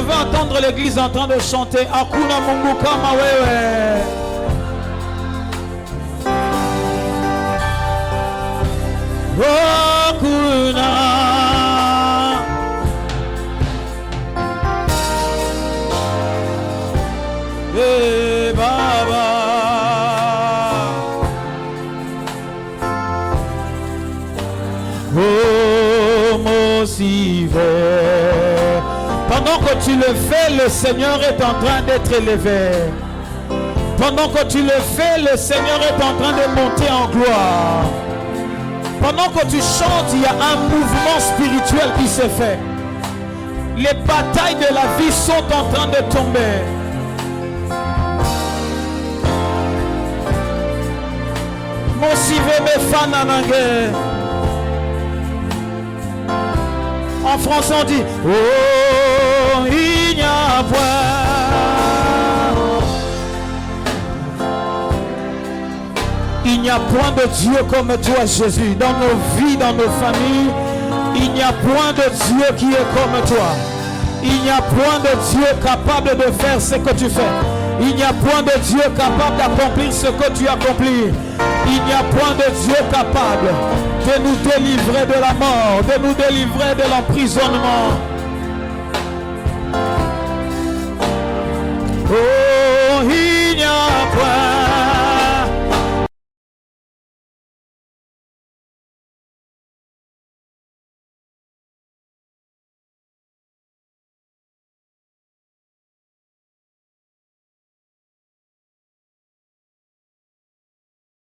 veux entendre l'église en train de chanter Hakuna Mungu kama wewe. Hakuna. Hey Baba. Oh mon Sive. Pendant que tu le fais, le Seigneur est en train d'être élevé. Pendant que tu le fais, le Seigneur est en train de monter en gloire. Pendant que tu chantes, il y a un mouvement spirituel qui se fait. Les batailles de la vie sont en train de tomber. Mon Sive me fananangue. En français on dit oh il n'y a point. Il n'y a point de Dieu comme toi Jésus. Dans nos vies, dans nos familles, il n'y a point de Dieu qui est comme toi. Il n'y a point de Dieu capable de faire ce que tu fais. Il n'y a point de Dieu capable d'accomplir ce que tu accomplis. Il n'y a point de Dieu capable de nous délivrer de la mort, de nous délivrer de l'emprisonnement. Oh, il n'y a point.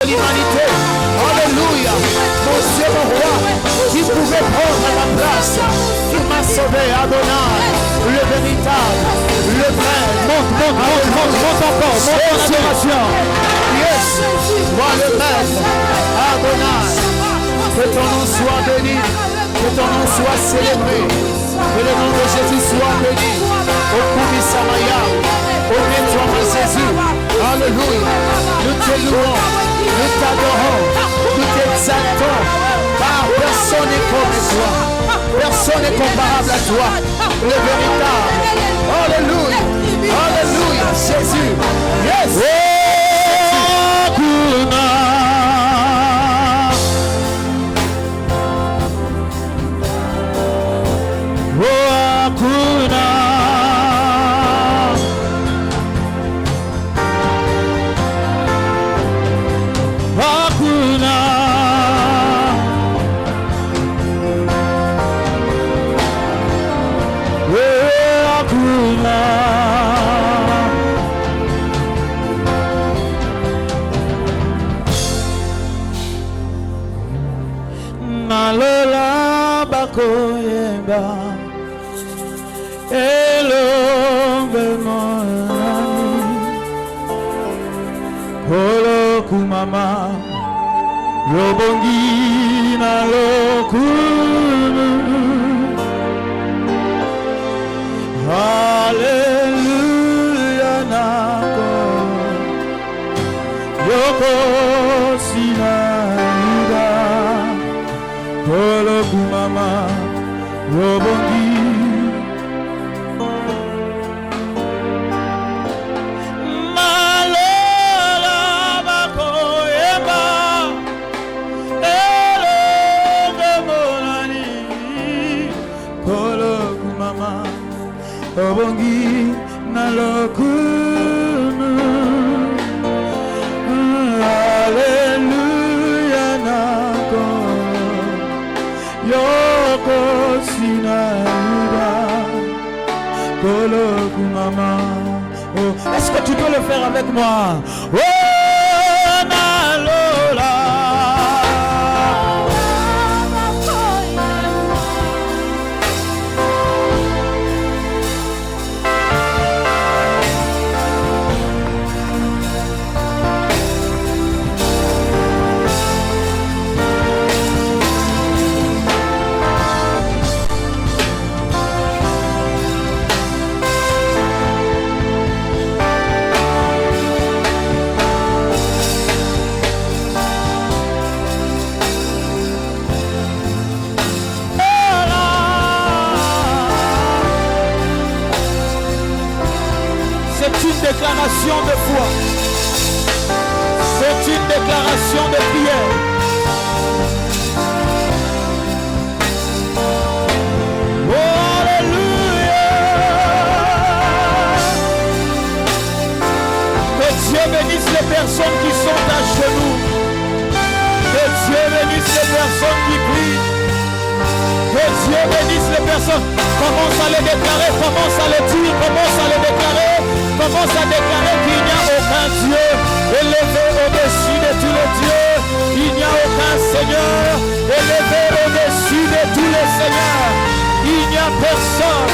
L'humanité, alléluia, mon Dieu, mon roi, qui pouvait prendre la place, qui m'a sauvé, Adonai, le véritable, le vrai, monte encore, monte en yes, vois le maître, Adonai, que ton nom soit béni, que ton nom soit célébré, que le nom de Jésus soit béni, au Koumi Samaya, au nom de Jésus, alléluia, nous te louons. Nous t'adorons, nous t'exaltons, car personne n'est comme toi, personne n'est comparable à toi, le véritable. Alléluia, alléluia, Jésus. Yes. Koyemba elombe monani kolo kumama lobongi na lokunu haleluya nako yoko sinaida kolo kumama Robongi Malola Bakoyeba Elonge Molani Kolo Kumama Robongi Nalokunu Hallelujah Nako Yoko Oh, est-ce que tu peux le faire avec moi? Oh, Nalola. dimension de prière. Dieu bénisse les personnes qui sont à genoux. Que Dieu bénisse les personnes qui prient. Que Dieu bénisse les personnes. Commence à les déclarer, commence à les dire, commence à les déclarer. Commence à déclarer qu'il n'y a aucun Dieu élevé au-dessus de tous les dieux. Il n'y a aucun Seigneur élevé au-dessus de tous les seigneurs. Il n'y a personne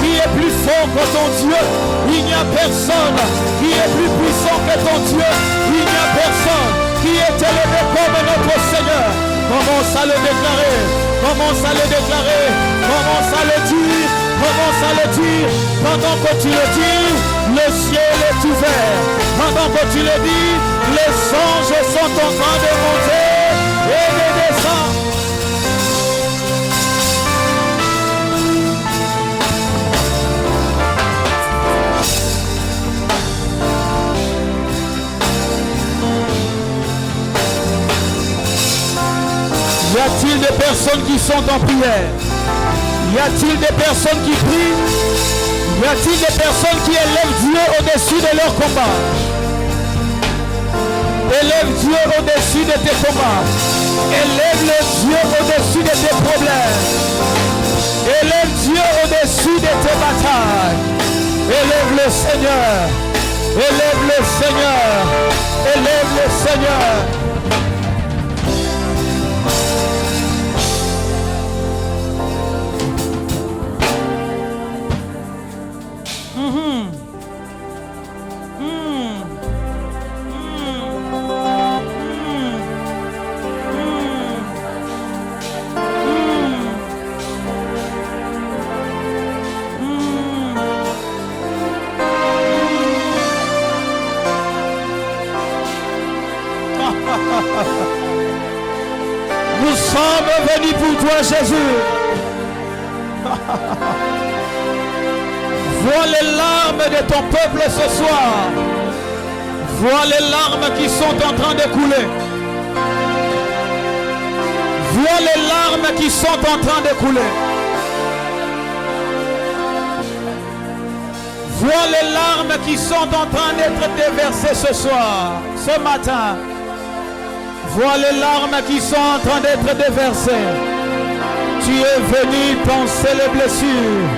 qui est plus fort que ton Dieu. Il n'y a personne qui est plus puissant que ton Dieu. Il n'y a personne qui est élevé comme notre Seigneur. Commence à le déclarer. Commence à le déclarer. Commence à le dire. Commence à le dire. Pendant que tu le dis, le ciel est ouvert. Pendant que tu le dis, les anges sont en train de monter et de descendre. Y a-t-il des personnes qui sont en prière? Y a-t-il des personnes qui prient? Y a-t-il des personnes qui élèvent Dieu au-dessus de leur combat? Élève Dieu au-dessus de tes combats. Élève le Dieu au-dessus de tes problèmes. Élève Dieu au-dessus de tes batailles. Élève le Seigneur. Élève le Seigneur. Élève le Seigneur. Nous sommes venus pour toi, Jésus. Vois les larmes de ton peuple ce soir. Vois les larmes qui sont en train de couler. Vois les larmes qui sont en train de couler. Vois les larmes qui sont en train d'être déversées ce soir, ce matin. Vois les larmes qui sont en train d'être déversées. Tu es venu panser les blessures.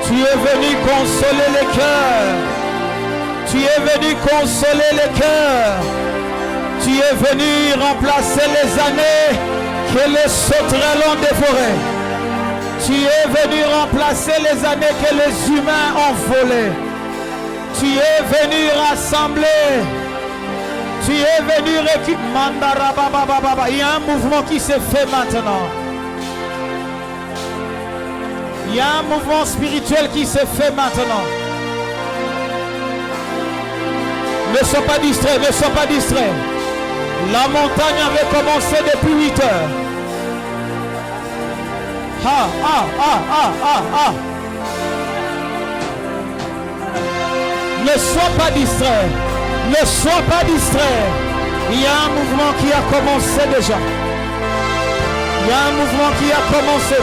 Tu es venu consoler les cœurs. Tu es venu consoler les cœurs. Tu es venu remplacer les années que les sauterelles ont dévorées. Tu es venu remplacer les années que les humains ont volées. Tu es venu rassembler. Tu es venu récupérer. Il y a un mouvement qui se fait maintenant. Il y a un mouvement spirituel qui se fait maintenant. Ne sois pas distrait, ne sois pas distrait. La montagne avait commencé depuis 8 heures. Ne sois pas distrait. Ne sois pas distrait. Il y a un mouvement qui a commencé déjà. Il y a un mouvement qui a commencé.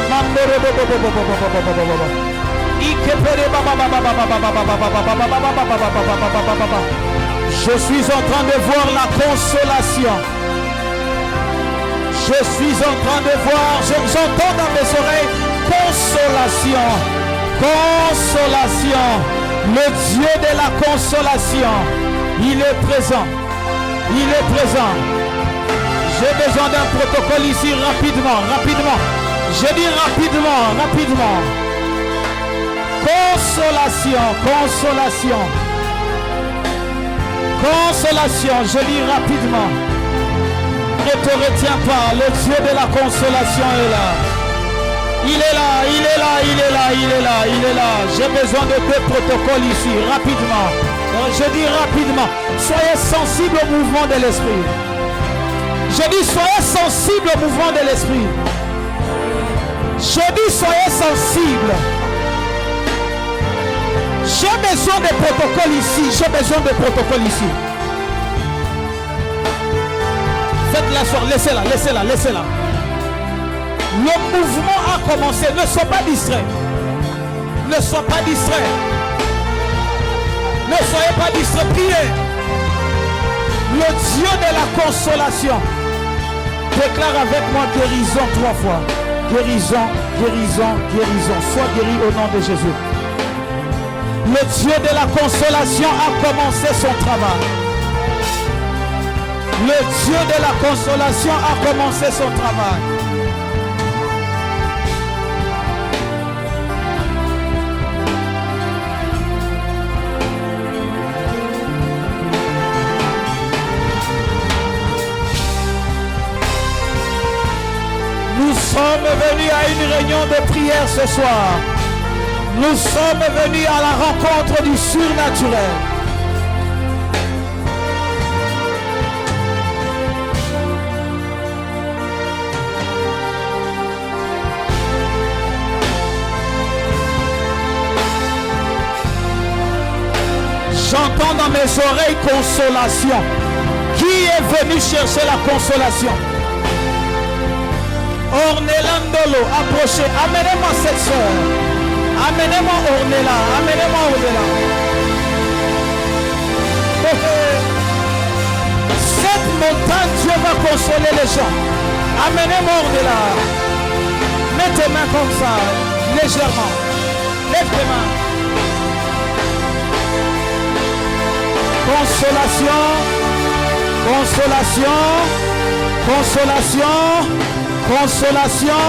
Je suis en train de voir la consolation. Je suis en train de voir, j'entends dans mes oreilles, consolation. Consolation. Le Dieu de la consolation. Il est présent. Il est présent. J'ai besoin d'un protocole ici rapidement, rapidement. Je dis rapidement, rapidement. Consolation, consolation. Consolation, je lis rapidement. Ne te retiens pas, le Dieu de la consolation est là. Il est là, il est là, il est là, il est là, il est là. J'ai besoin de 2 protocoles ici, rapidement. Je dis rapidement, soyez sensibles au mouvement de l'esprit. Je dis, soyez sensibles au mouvement de l'esprit. Je dis, soyez sensibles. J'ai besoin de protocole ici. J'ai besoin de protocole ici. Faites-la soir, laissez-la, laissez-la, laissez-la. Le mouvement a commencé. Ne sois pas distrait. Ne sois pas distrait. Ne soyez pas distrait. Priez. Le Dieu de la consolation. Déclare avec moi guérison 3 fois. Guérison, guérison, guérison. Sois guéri au nom de Jésus. Le Dieu de la consolation a commencé son travail. Le Dieu de la consolation a commencé son travail. Nous sommes venus à une réunion de prière ce soir. Nous sommes venus à la rencontre du surnaturel. J'entends dans mes oreilles consolation. Qui est venu chercher la consolation? Ornelandolo, approchez. Amenez-moi cette soeur. Amenez-moi Ornella. Amenez-moi Ornella. Cette montagne, Dieu va consoler les gens. Amenez-moi Ornella. Mets tes mains comme ça, légèrement. Lève tes mains. Consolation, consolation, consolation, consolation.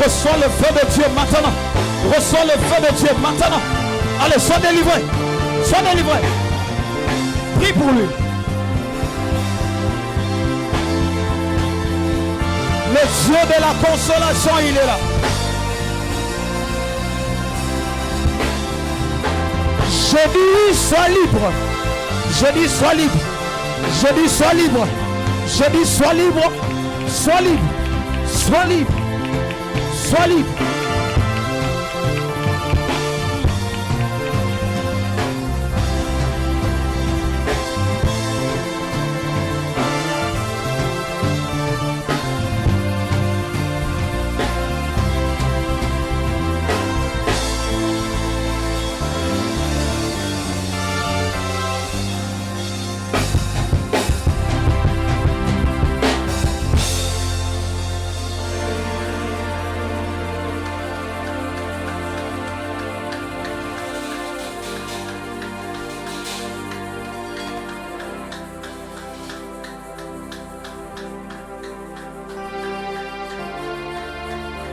Reçois le feu de Dieu maintenant. Reçois le feu de Dieu maintenant. Allez, sois délivré. Sois délivré. Prie pour lui. Le Dieu de la consolation, il est là. Je dis, sois libre. Je dis, sois libre. Je dis, sois libre. Je dis, sois libre. Sois libre. Sois libre. Sois libre.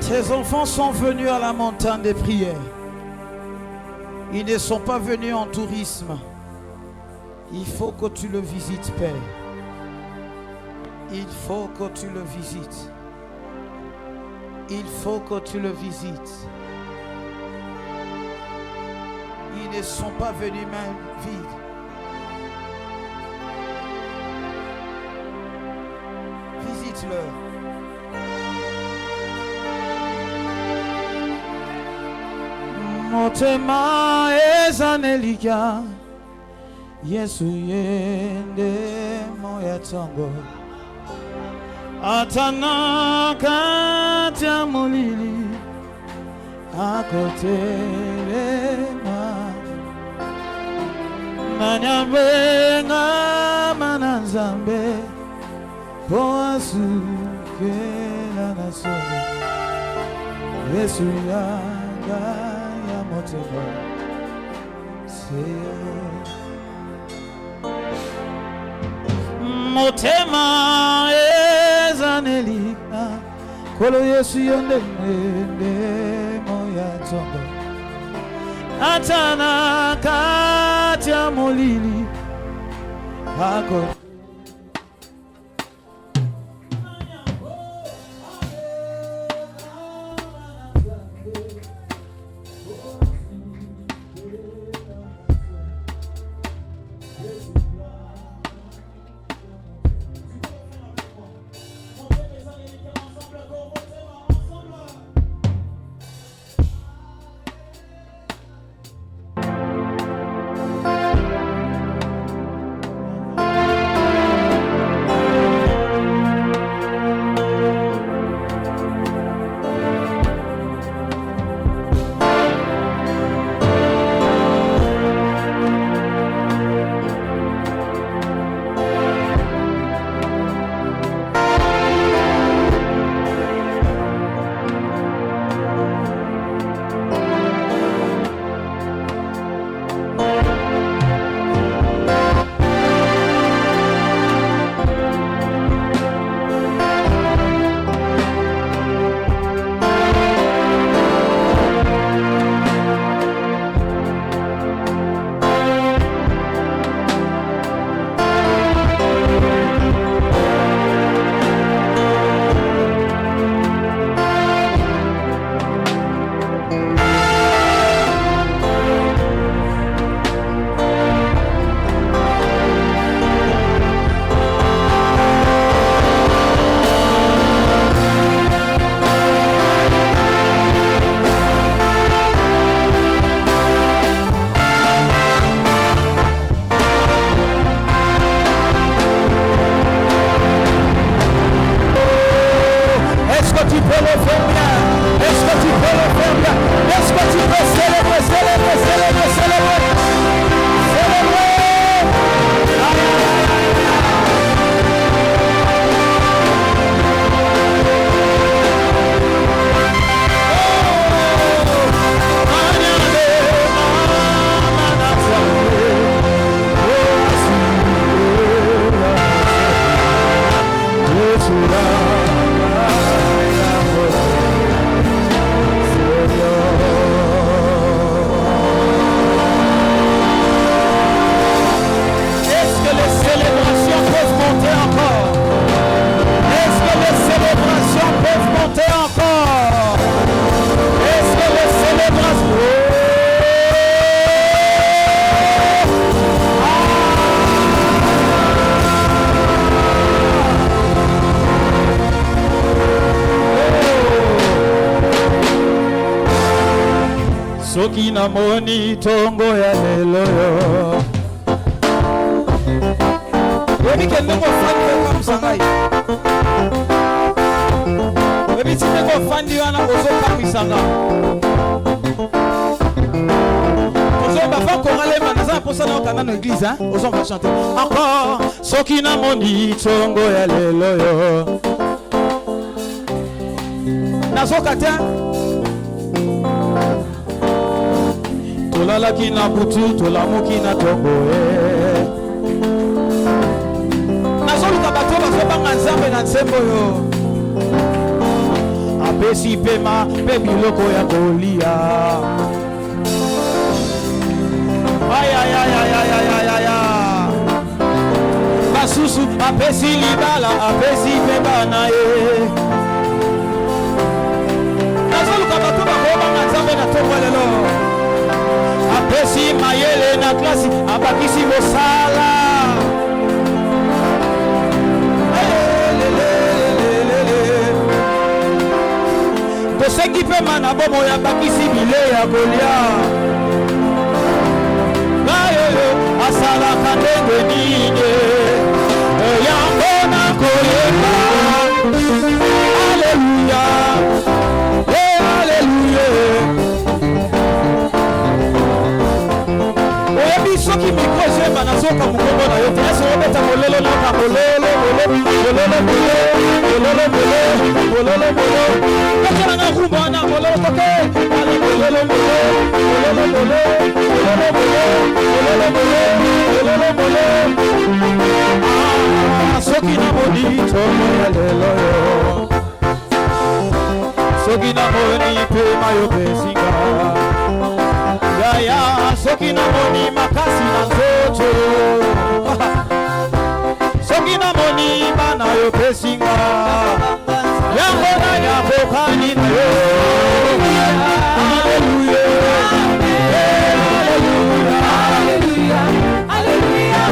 Tes enfants sont venus à la montagne des prières. Ils ne sont pas venus en tourisme. Il faut que tu le visites, Père. Il faut que tu le visites. Il faut que tu le visites. Ils ne sont pas venus même vides. Visite-leur. Motema ezanelika Yesu yende moya tongo Atana katia mulili Akotelema Nanyabenga mananzambe Poasuke la nasoni Yesu yanga ya motema Seyo Motema ezanelika Kolo Yesu yonde mwende moya tongo Atana katia mulili Hako Soki na moni tongo ya lelo yo Webi kendengo fandi weka msangai Webi tindengo fandi wana ozo kamisanga Ozo bafa koralema Naza posa na okanda no église Ozo va chanter Encore Soki na moni tongo ya lelo yo Nazo katia Tolala kina butu, tolamu kina tongo Nazolu kabato basobanga nzambe na nsembo yo Apesi pema, pe biloko ya kolia Ay ay ay ay ay ay ay ay Basusu, apesi libala, apesi pema na ye Nazolu kabato basobanga nzambe na tongo lelo Apesi mayele na klasi abakisi mosala sais qui peut manabo moya bakisi bile ya kolia. Asala kandenge nine yango na koyeba. Alléluia, alléluia. Oyebi soki mikro zemba na soka mukongo na yo te ese obeta mololo na ka mololo kakela na rumba na mololo toke ale mololo soki na moni tomo ya lelo yo soki na moni pe mayo pesinga ya soki na moni makasi na nzoto soki na moni bana yo pesinga yango na ya bokani na yo. Alléluia, alléluia, alléluia,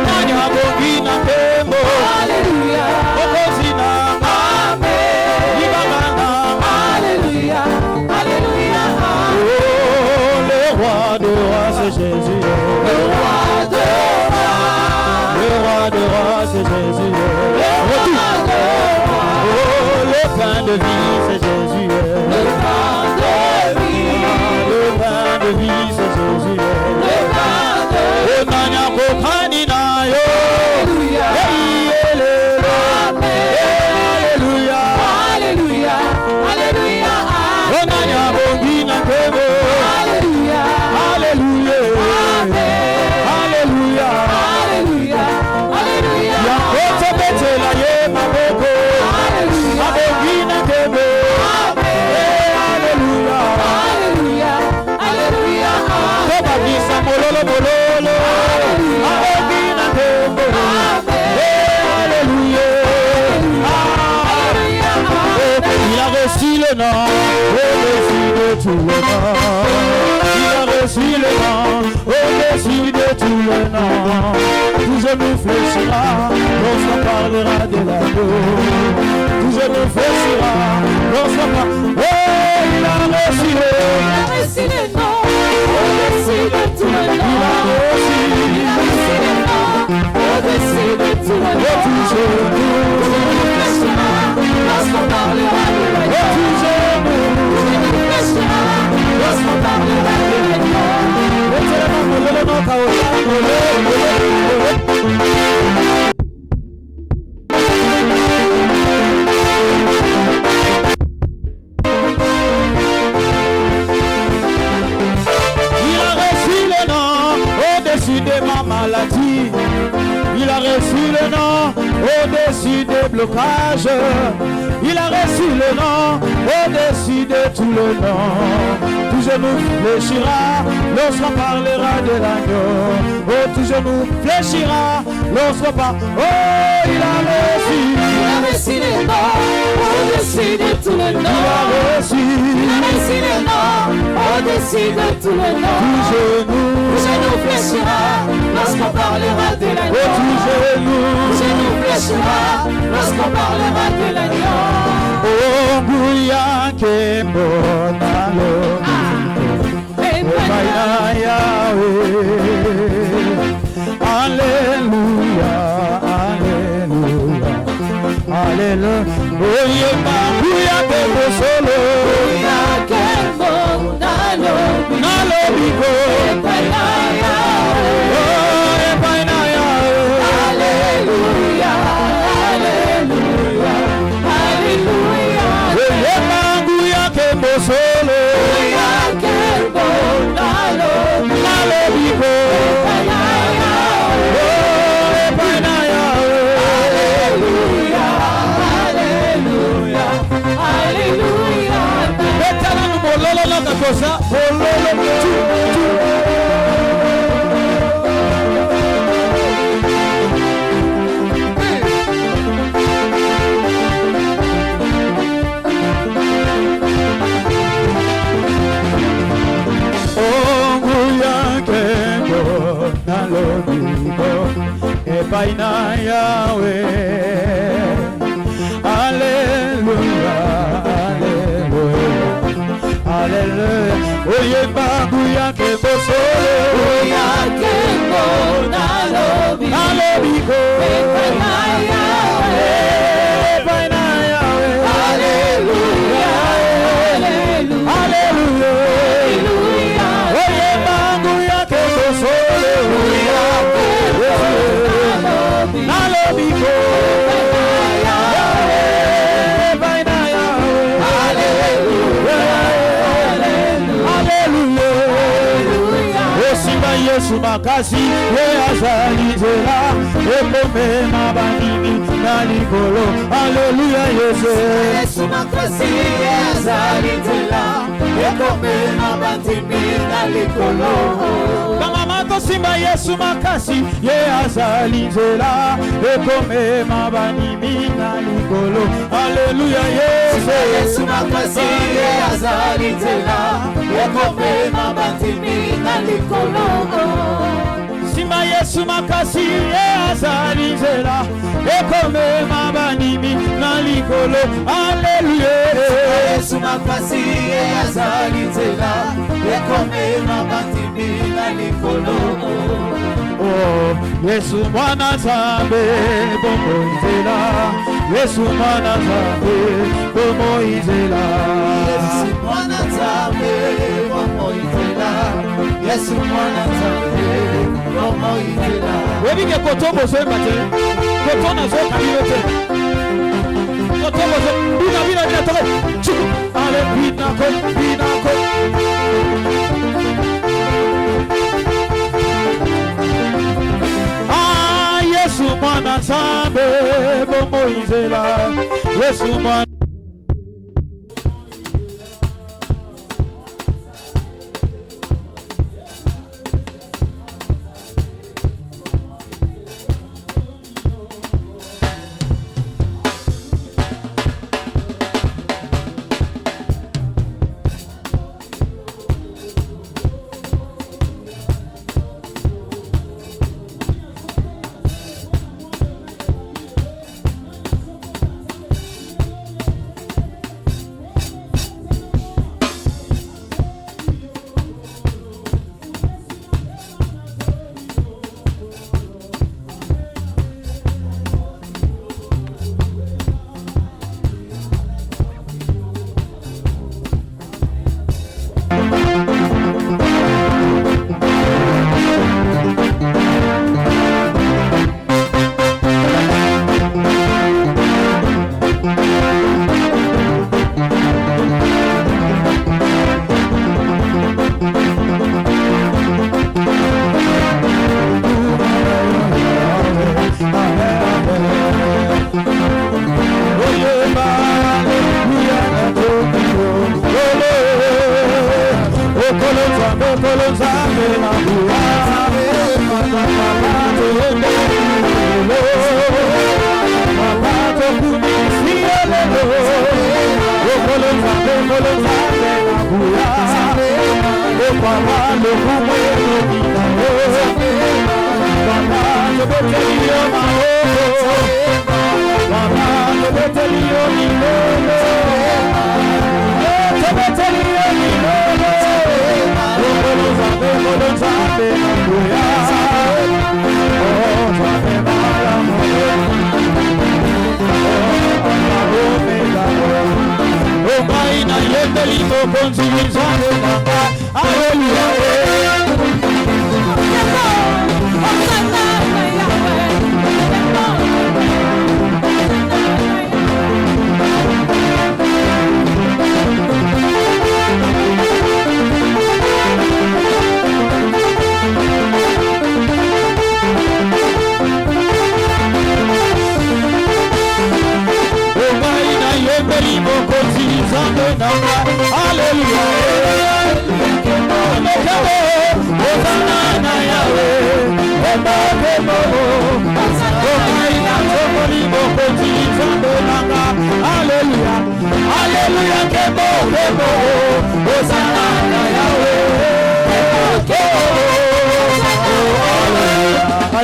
nanya bongi na tembo. Alléluia, okozina amen ibamana. Alléluia, alléluia, oh le roi de rois c'est Jésus, le roi de rois c'est Jésus, le roi de rois, oh le pain de vie c'est Jésus, le pain de vie, le pain de vie c'est Jésus, le pain de vie, oh nanya kokani na yo. Alléluia, alléluia, alléluia, alléluia, oh nanya bongi na kebo. Alléluia, alléluia, alléluia, alléluia, alléluia, ya kote bete la ye maboko. Alléluia, bongi na kebo. Alléluia, alléluia, alléluia, toba kisa mololo mololo. Bongi na kebo. Alléluia, il a reçu le nom au-dessus de tout le nom. Il a reçu le nom au-dessus de tout le nom. Tout genou fléchira lorsqu'on parlera de l'agneau. Tout genou fléchira lorsqu'on parlera. Oh, il a reçu le nom au-dessus de tout le nom. Il a reçu le nom au-dessus de tout le nom. Tout genou fléchira lorsqu'on parlera de l'agneau. Tout genou fléchira lorsqu'on parlera de l'agneau. Il a reçu le nom au-dessus de ma maladie. Il a reçu le nom au-dessus des blocages. Il a reçu le nom au-dessus de tout le nom. Tout genou fléchira lorsqu'on parlera de l'agneau. Oh, tout genou fléchira lorsqu'on parlera. Oh, il a reçu le nom au-dessus de tout le nom. Il a reçu le nom au-dessus de tout le nom. Tout genou fléchira lorsqu'on parlera de l'agneau. Oh, tout genou fléchira lorsqu'on parlera de l'agneau. Oh, Bouya Kembonalo, Epaina Yahweh. Alléluia, alléluia, alléluia. Bouya Kembosolo, Bouya Kembonalo, Nalo Bigo, Epaina Yahweh. Oh, Epaina Yahweh. Alléluia, alléluia, alléluia. Bouya Kembosolo, Bouya Kembonalo, Nalo Bigo, Epaina Yahweh. Oh, Epaina Yahweh. Alléluia, alléluia, alléluia. Betana no bololo na kakosa, bololo tu. Epaina Yahweh. Alléluia, alléluia. Oyembangu yake bosole yake bona lobi alobiko Yesu makasi ye azalizela ekome mabanimi na likolo Hallelujah Yesu makasi ye azalizela ekome mabanimi na likolo Mama to simba Yesu makasi ye azalizela ekome mabanimi na likolo Hallelujah Yesu makasi ye azalizela ekome mabanimi na likolo Simba Yesu makasi ye azalizela ekome mabanimi na likolo Hallelujah Yesu makasi ye azalizela ekome mabanimi na likolo Oh Yesu mwana Nzambe bomoizela Yesu mwana Nzambe bomoizela Yesu mwana Nzambe bomoizela Yesu mwana Nzambe bomoizela Webike kotombo soemate kotona zoka yote kotombo zo bina toko chuku ale bina ko Yesu mwana Nzambe bomoizela Yesu mwana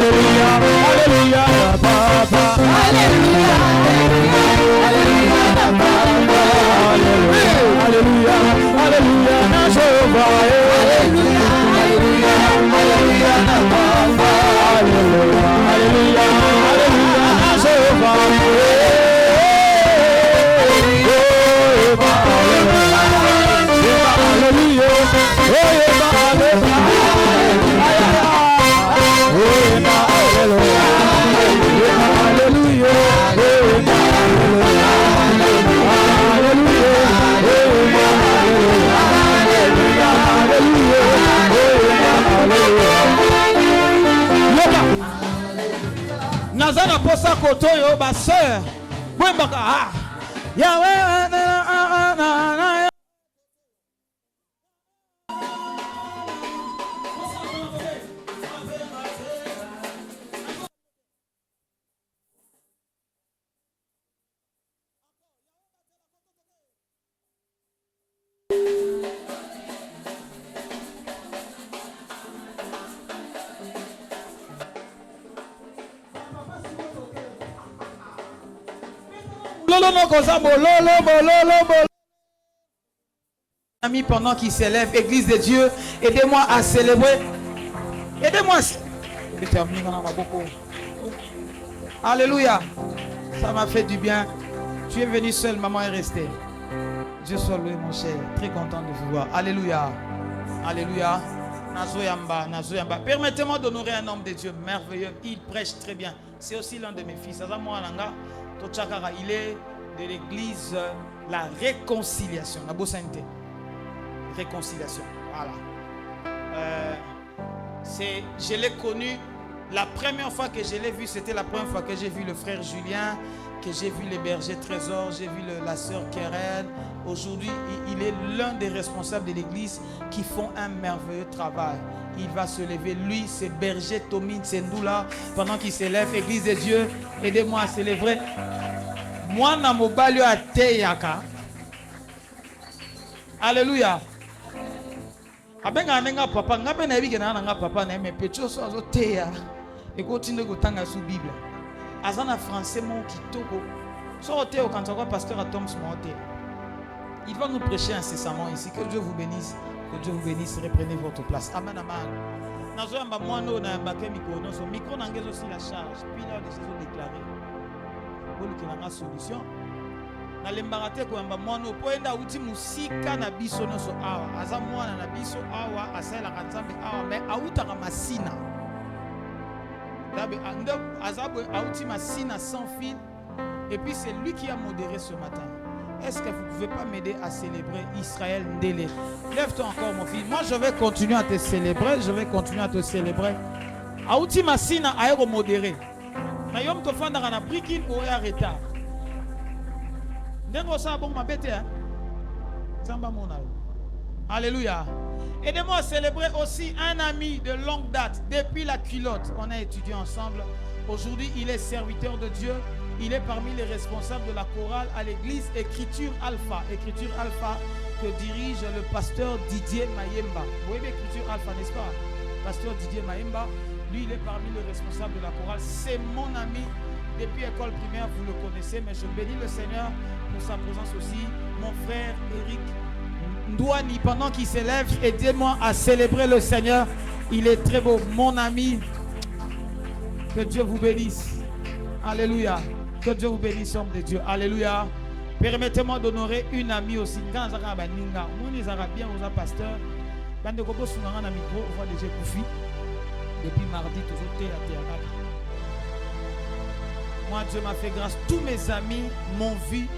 Hallelujah, hallelujah, hallelujah, photo yo ba sœur. Bombaka ah. Yahweh. Amis, pendant qu'il s'élève, Église de Dieu, aidez-moi à célébrer. Aidez-moi à terminer. Alléluia. Ça m'a fait du bien. Tu es venu seul, maman est restée. Dieu soit loué, mon cher. Très content de vous voir. Alléluia. Alléluia. Nazoyamba, Nazoyamba. Permettez-moi d'honorer un homme de Dieu merveilleux. Il prêche très bien. C'est aussi l'un de mes fils. Il est de l'église La Réconciliation. La Bossante. Réconciliation. Voilà. Je l'ai connu. La première fois que je l'ai vu, c'était la première fois que j'ai vu le frère Julien, que j'ai vu les bergers Trésor, j'ai vu la sœur Keren. Aujourd'hui, il est l'un des responsables de l'église qui font un merveilleux travail. Il va se lever. Lui, c'est berger Tomine Sendoula. Pendant qu'il s'élève, Église de Dieu, aidez-moi à célébrer. Moi, na mobalio a teyaka. Alléluia. Abenga nenga papa, ngabe na biga na nga papa na me pecho so azo teya. Et continue ko tanga sous Bible. Azana français mon kitoko. So teo quand on voit pasteur Atoms monter. Il va nous prêcher incessamment ici. Que Dieu vous bénisse. Que Dieu vous bénisse. Reprenez votre place. Amen, amen. Nazo mba mwano na mbake micro no so micro nangezo aussi la charge. Puis là les choses déclarées. Pour que la solution. Na lembarate ko mba mwano po enda uti musika na biso no so awa. Aza mwana na biso awa asala kanzambe awa mais auta ka masina. Dabe ando azabo auti masina sans fil. Et puis c'est lui qui a modéré ce matin. Est-ce que vous ne pouvez pas m'aider à célébrer Israël Ndele? Lève-toi encore mon fils. Moi je vais continuer à te célébrer. Je vais continuer à te célébrer. Aouti Massina aéro modéré. Mais yom to fanda na brikin ou ya retard. Ndengo sa bon ma bête hein. Samba mon alo. Alléluia. Aidez-moi à célébrer aussi un ami de longue date. Depuis la culotte, on a étudié ensemble. Aujourd'hui, il est serviteur de Dieu. Il est parmi les responsables de la chorale à l'église Écriture Alpha. Écriture Alpha que dirige le pasteur Didier Mayemba. Vous voyez Écriture Alpha, n'est-ce pas? Pasteur Didier Mayemba, lui, il est parmi les responsables de la chorale. C'est mon ami depuis école primaire, vous le connaissez, mais je bénis le Seigneur pour sa présence aussi. Mon frère Eric Ndouani, pendant qu'il s'élève, aidez-moi à célébrer le Seigneur. Il est très beau, mon ami. Que Dieu vous bénisse. Alléluia. Que Dieu vous bénisse, homme de Dieu. Alléluia. Permettez-moi d'honorer une amie aussi. Quand vous avez bien, vous êtes pasteur. Depuis mardi, toujours moi, Dieu m'a fait grâce. Tous mes amis m'ont vu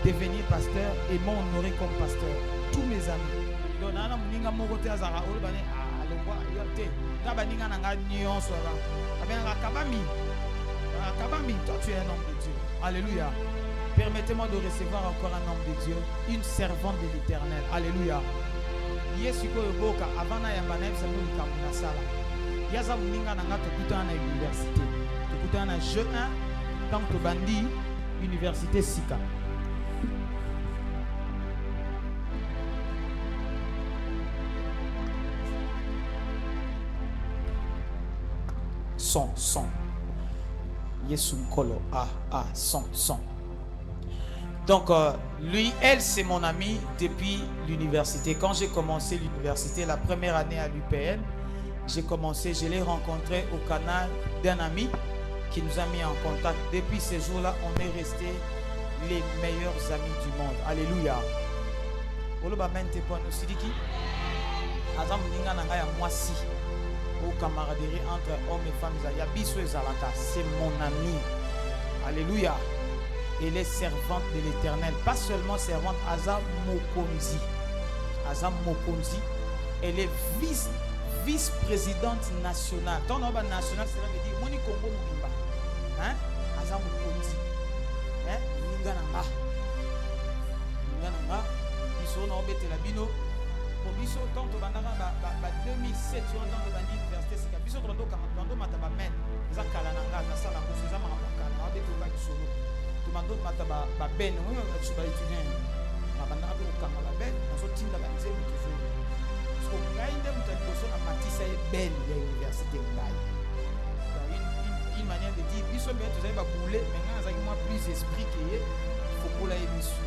devenir pasteur et m'ont honoré comme pasteur. Tous mes amis. Donc, Kabami, toi tu es un homme de Dieu. Alléluia. Permettez-moi de recevoir encore un homme de Dieu, une servante de l'Éternel. Alléluia. Yesuko yoboka avana yambana yebisa mo likambo na sala. Yaza muninga na nga tokutana na université. Tokutana na jeu 1 tant to bandi université Sika. Son. Yesumkolo, son. Donc, lui, elle, c'est mon ami depuis l'université. Quand j'ai commencé l'université, la première année à l'UPN, je l'ai rencontré au canal d'un ami qui nous a mis en contact. Depuis ces jours-là, on est restés les meilleurs amis du monde. Alléluia. Au camaraderie entre hommes et femmes, c'est mon ami. Alléluia. Elle est servante de l'Éternel. Pas seulement servante, Azam Mokonzi. Elle est vice-présidente nationale. Ton nom national, c'est là que dit Moni Congo Mouimba. Hein? aza mokonzi ninga na nga biso na obetela bino po biso tant tobandaka ba 2007 yo ntango bandi université sika biso tolando mata bamen eza kala na nga nasala koso eza makambo ya kala na obetela bisolo tomando mata babene oyo baétudien babandaka mpe kokanga babene nazotinda banzembo tozolo parceke ngai nde moto ya liboso na matisa ye bene ya université ngai une manière de dire biso mpe tozali baboule mais ngai nazalaki moi plus esprit que ye fokola ye biso.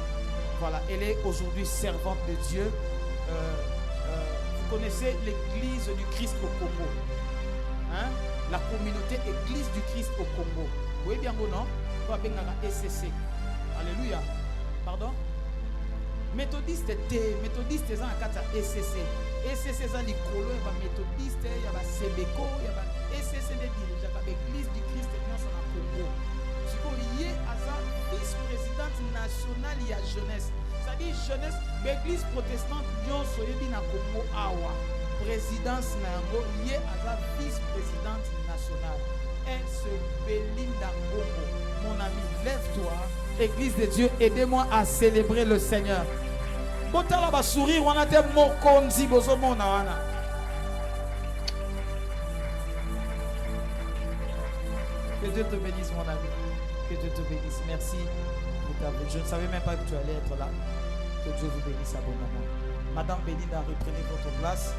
Voilà, elle est aujourd'hui servante de Dieu. Vous connaissez l'église du Christ au Congo, hein? La communauté église du Christ au Congo. Vous voyez bien ou non? On va bien ECC. Alléluia. Pardon? Méthodiste, méthodiste, c'est un cas de ECC. ECC, c'est un écolo, il y a méthodiste, il y a Sebeko, il y a ECC des dirigeants, l'église du Christ au Congo. Ce qu'on y est à ça, vice-présidente nationale, il y a jeunesse. C'est-à-dire jeunesse, l'église protestante, Dieu soyebi na Congo awa. Présidence nango, il y est à ça, vice-présidente nationale. Elle se Belinda Congo. Mon ami, lève-toi. Église de Dieu, aidez-moi à célébrer le Seigneur. Botala ba sourire, on a des mots konzi bozo mona wana. Que Dieu te bénisse, mon ami. Que Dieu te bénisse. Merci. Je ne savais même pas que tu allais être là. Que Dieu vous bénisse abondamment. Madame Belinda, reprenez votre place.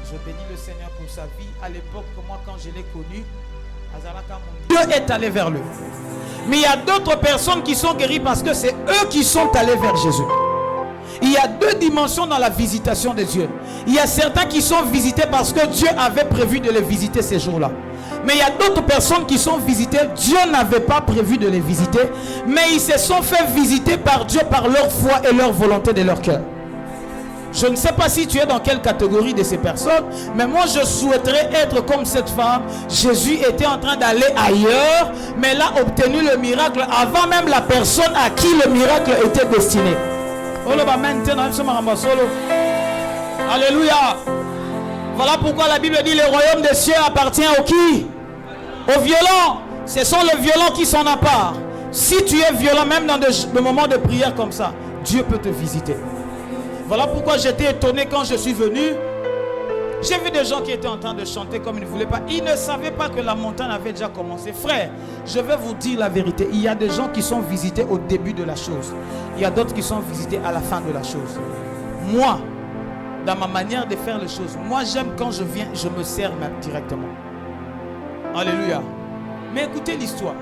Je bénis le Seigneur pour sa vie. À l'époque, moi, quand je l'ai connu, Dieu est allé vers lui. Mais il y a d'autres personnes qui sont guéries parce que c'est eux qui sont allés vers Jésus. Il y a deux dimensions dans la visitation de Dieu. Il y a certains qui sont visités parce que Dieu avait prévu de les visiter ces jours-là. Mais il y a d'autres personnes qui sont visitées. Dieu n'avait pas prévu de les visiter. Mais ils se sont fait visiter par Dieu par leur foi et leur volonté de leur cœur. Je ne sais pas si tu es dans quelle catégorie de ces personnes. Mais moi je souhaiterais être comme cette femme. Jésus était en train d'aller ailleurs. Mais il a obtenu le miracle avant même la personne à qui le miracle était destiné. Alléluia. Voilà pourquoi la Bible dit le royaume des cieux appartient aux qui? Aux violents. Ce sont les violents qui s'en emparent. Si tu es violent, même dans des moments de prière comme ça, Dieu peut te visiter. Voilà pourquoi j'étais étonné quand je suis venu. J'ai vu des gens qui étaient en train de chanter comme ils ne voulaient pas. Ils ne savaient pas que la montagne avait déjà commencé. Frère, je vais vous dire la vérité. Il y a des gens qui sont visités au début de la chose. Il y a d'autres qui sont visités à la fin de la chose. Moi, dans ma manière de faire les choses, moi j'aime quand je viens, je me sers même directement. Alléluia. Mais écoutez l'histoire.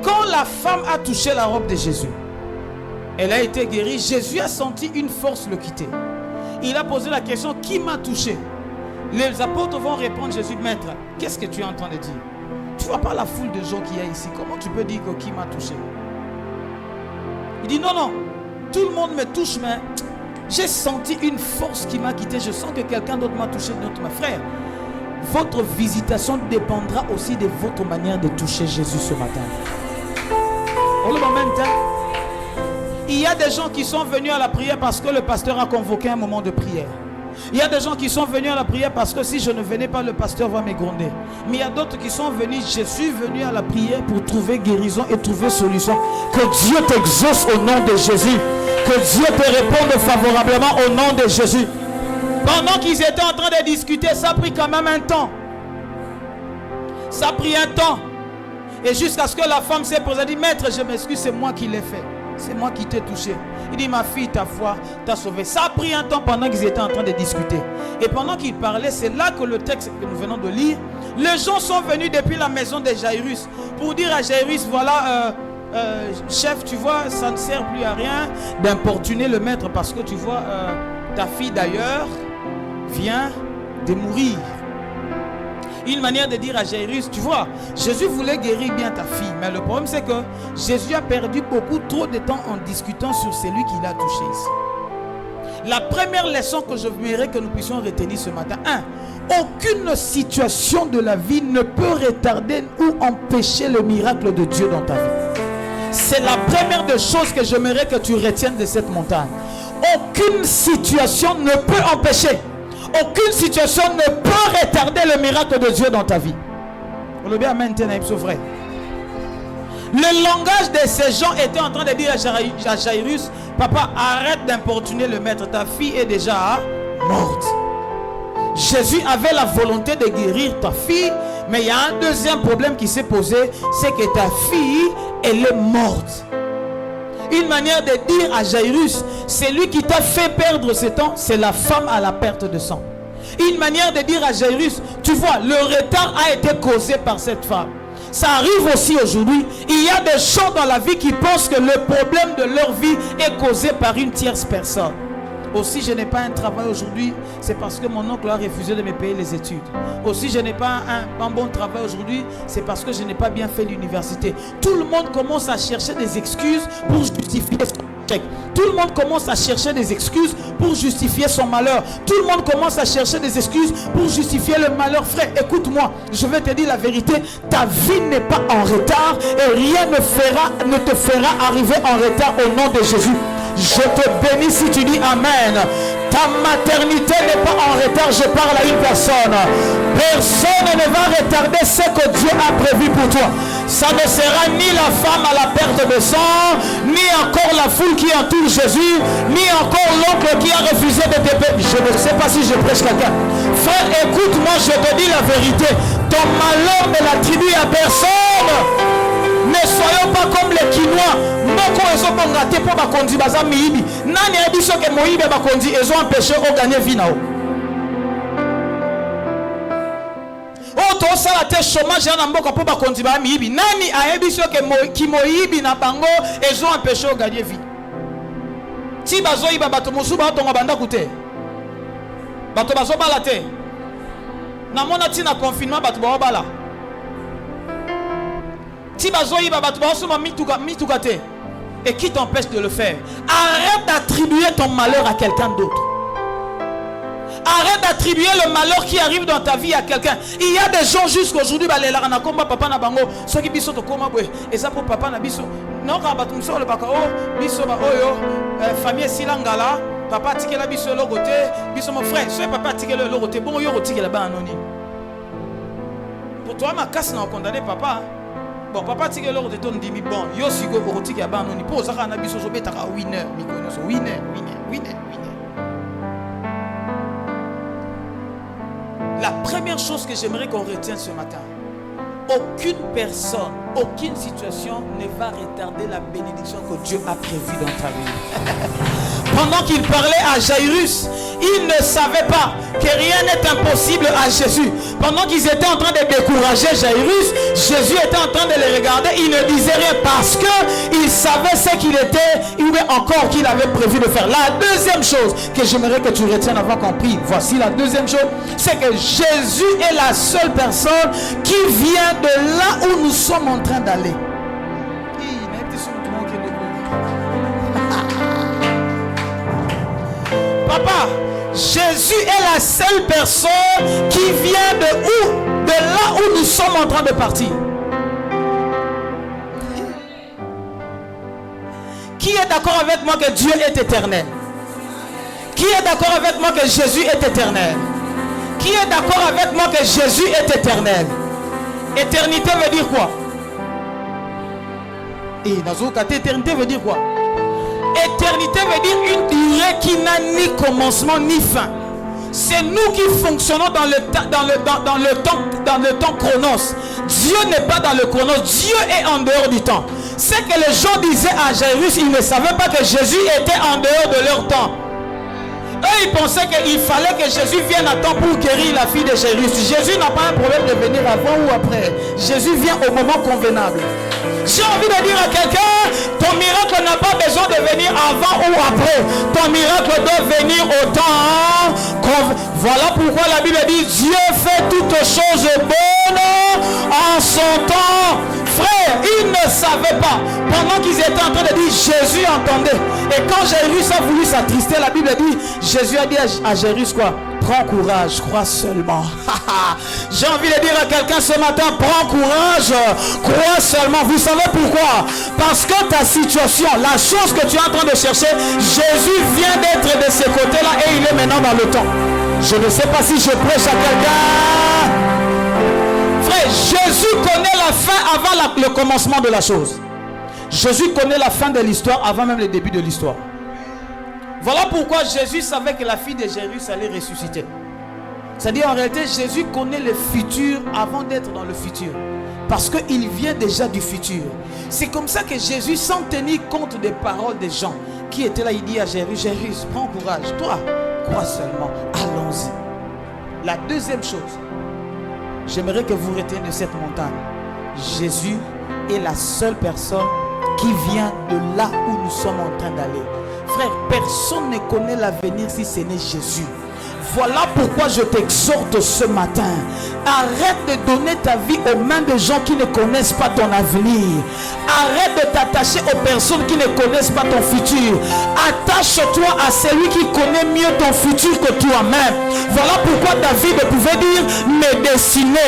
Quand la femme a touché la robe de Jésus, elle a été guérie. Jésus a senti une force le quitter. Il a posé la question, qui m'a touché? Les apôtres vont répondre, Jésus, maître, qu'est-ce que tu es en train de dire? Tu ne vois pas la foule de gens qu'il y a ici. Comment tu peux dire que qui m'a touché? Il dit, non, non, tout le monde me touche, mais j'ai senti une force qui m'a quitté. Je sens que quelqu'un d'autre m'a touché, d'autre ma frère. Votre visitation dépendra aussi de votre manière de toucher Jésus ce matin. Il y a des gens qui sont venus à la prière parce que le pasteur a convoqué un moment de prière. Il y a des gens qui sont venus à la prière parce que si je ne venais pas, le pasteur va me gronder. Mais il y a d'autres qui sont venus, je suis venu à la prière pour trouver guérison et trouver solution. Que Dieu t'exauce au nom de Jésus. Que Dieu te réponde favorablement au nom de Jésus. Pendant qu'ils étaient en train de discuter, ça a pris quand même un temps. Ça a pris un temps. Et jusqu'à ce que la femme s'est posée, elle dit, maître, je m'excuse, c'est moi qui l'ai fait. C'est moi qui t'ai touché. Il dit, ma fille, ta foi t'a sauvé. Ça a pris un temps pendant qu'ils étaient en train de discuter. Et pendant qu'ils parlaient, c'est là que le texte que nous venons de lire, les gens sont venus depuis la maison de Jairus pour dire à Jairus, voilà, chef, tu vois, ça ne sert plus à rien d'importuner le maître parce que tu vois, ta fille d'ailleurs vient de mourir. Une manière de dire à Jairus, tu vois, Jésus voulait guérir bien ta fille, mais le problème c'est que Jésus a perdu beaucoup trop de temps en discutant sur celui qui l'a touché ici. La première leçon que je voudrais que nous puissions retenir ce matin, aucune situation de la vie ne peut retarder ou empêcher le miracle de Dieu dans ta vie. C'est la première des choses que j'aimerais que tu retiennes de cette montagne. Aucune situation ne peut empêcher. Aucune situation ne peut retarder le miracle de Dieu dans ta vie. Le bien maintenant, c'est vrai. Le langage de ces gens était en train de dire à Jairus, papa, arrête d'importuner le maître, ta fille est déjà morte. Jésus avait la volonté de guérir ta fille, mais il y a un deuxième problème qui s'est posé, c'est que ta fille, elle est morte. Une manière de dire à Jairus, c'est lui qui t'a fait perdre ce temps, c'est la femme à la perte de sang. Une manière de dire à Jairus, tu vois, le retard a été causé par cette femme. Ça arrive aussi aujourd'hui. Il y a des gens dans la vie qui pensent que le problème de leur vie est causé par une tierce personne. Aussi, je n'ai pas un travail aujourd'hui, c'est parce que mon oncle a refusé de me payer les études. Aussi, je n'ai pas un bon travail aujourd'hui, c'est parce que je n'ai pas bien fait l'université. Tout le monde commence à chercher des excuses pour justifier son échec. Tout le monde commence à chercher des excuses pour justifier son malheur. Tout le monde commence à chercher des excuses pour justifier le malheur. Frère, écoute-moi, je vais te dire la vérité. Ta vie n'est pas en retard et rien ne te fera arriver en retard au nom de Jésus. Je te bénis si tu dis Amen. Ta maternité n'est pas en retard, je parle à une personne. Personne ne va retarder ce que Dieu a prévu pour toi. Ça ne sera ni la femme à la perte de sang, ni encore la foule qui entoure Jésus, ni encore l'oncle qui a refusé de te payer. Je ne sais pas si je prêche quelqu'un. Frère, écoute-moi, je te dis la vérité. Ton malheur ne l'attribue à personne. Ne soyons pas comme les Quinois. Moko ezo bongate pour bakondi baza miibi. Nani a dit que moibe bakondi ezo empêché au gagner vie nao. Oh to sala te chômage na mboka pour bakondi ba miibi. Nani a dit que ki moibi na bango ezo empêché au gagner vie. Ti bazo iba bato musuba to ngabanda kute. Bato bazo bala te. Na mona ti na confinement bato ba bala. Et qui t'empêche de le faire? Arrête d'attribuer ton malheur à quelqu'un d'autre. Arrête d'attribuer le malheur qui arrive dans ta vie à quelqu'un. Il y a des gens jusqu'aujourd'hui, papa na bango, ceux qui biso to koma bwe, et ça pour papa na biso. Non, le bakao, biso ba oyo, famille silangala, papa tike la biso logote, biso mon frère, ce papa tike le logote, bon yo tike la ba anonyme. Pour toi ma casse n'a condamné papa. Bon, papa tike lors de ton dimi bon, yo sigo orotike abanoni po zaka na biso zo betaka winner, mikono so winner. La première chose que j'aimerais qu'on retienne ce matin, aucune personne, aucune situation ne va retarder la bénédiction que Dieu a prévue dans ta vie. Pendant qu'il parlait à Jairus, il ne savait pas que rien n'est impossible à Jésus. Pendant qu'ils étaient en train de décourager Jairus, Jésus était en train de les regarder. Il ne disait rien parce qu'il savait ce qu'il était, ou bien encore qu'il avait prévu de faire. La deuxième chose que j'aimerais que tu retiennes avant qu'on prie, voici la deuxième chose, c'est que Jésus est la seule personne qui vient de là où nous sommes en train d'aller. Papa, Jésus est la seule personne qui vient de là où nous sommes en train de partir. Qui est d'accord avec moi que Dieu est éternel? Qui est d'accord avec moi que Jésus est éternel? Qui est d'accord avec moi que Jésus est éternel? Éternité veut dire quoi? Et éternité veut dire quoi? Éternité veut dire une durée qui n'a ni commencement ni fin. C'est nous qui fonctionnons dans le temps chronos. Dieu n'est pas dans le chronos. Dieu est en dehors du temps. C'est que les gens disaient à Jairus, ils ne savaient pas que Jésus était en dehors de leur temps. Eux, ils pensaient qu'il fallait que Jésus vienne à temps pour guérir la fille de Jairus. Jésus n'a pas un problème de venir avant ou après. Jésus vient au moment convenable. J'ai envie de dire à quelqu'un, ton miracle n'a pas besoin de venir avant ou après. Ton miracle doit venir au temps. Voilà pourquoi la Bible dit, Dieu fait toutes choses bonnes en son temps. Frère, ils ne savaient pas. Pendant qu'ils étaient en train de dire, Jésus entendait. Et quand Jairus a voulu s'attrister, la Bible dit, Jésus a dit à Jairus quoi? Prends courage, crois seulement. J'ai envie de dire à quelqu'un ce matin, prends courage, crois seulement. Vous savez pourquoi? Parce que ta situation, la chose que tu es en train de chercher, Jésus vient d'être de ce côté-là et il est maintenant dans le temps. Je ne sais pas si je prêche à quelqu'un. Frère, Jésus connaît la fin avant le commencement de la chose. Jésus connaît la fin de l'histoire avant même le début de l'histoire. Voilà pourquoi Jésus savait que la fille de Jairus allait ressusciter. C'est-à-dire en réalité, Jésus connaît le futur avant d'être dans le futur. Parce qu'il vient déjà du futur. C'est comme ça que Jésus, sans tenir compte des paroles des gens qui étaient là, il dit à Jairus, Jairus, prends courage, toi, crois seulement, allons-y. La deuxième chose, j'aimerais que vous reteniez de cette montagne. Jésus est la seule personne qui vient de là où nous sommes en train d'aller. Frère, personne ne connaît l'avenir si ce n'est Jésus. Voilà pourquoi je t'exhorte ce matin. Arrête de donner ta vie aux mains de gens qui ne connaissent pas ton avenir. Arrête de t'attacher aux personnes qui ne connaissent pas ton futur. Attache-toi à celui qui connaît mieux ton futur que toi-même. Voilà pourquoi David pouvait dire, mes destinées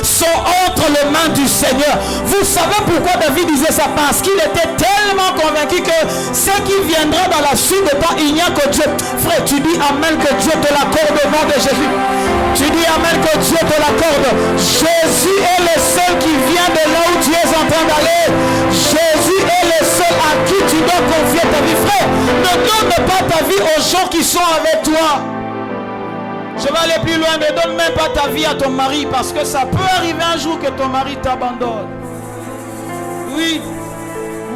sont entre les mains du Seigneur. Vous savez pourquoi David disait ça? Parce qu'il était tellement convaincu que ce qui viendra dans la suite de temps, il n'y a que Dieu. Frère, tu dis amen, que Dieu te l'accorde au nom de Jésus. Tu dis amen, que Dieu te l'accorde. Jésus est le seul qui vient de là où tu es en train d'aller. Jésus est le seul à qui tu dois confier ta vie. Frère, ne donne pas ta vie aux gens qui sont avec toi. Je vais aller plus loin, ne donne même pas ta vie à ton mari, parce que ça peut arriver un jour que ton mari t'abandonne. Oui,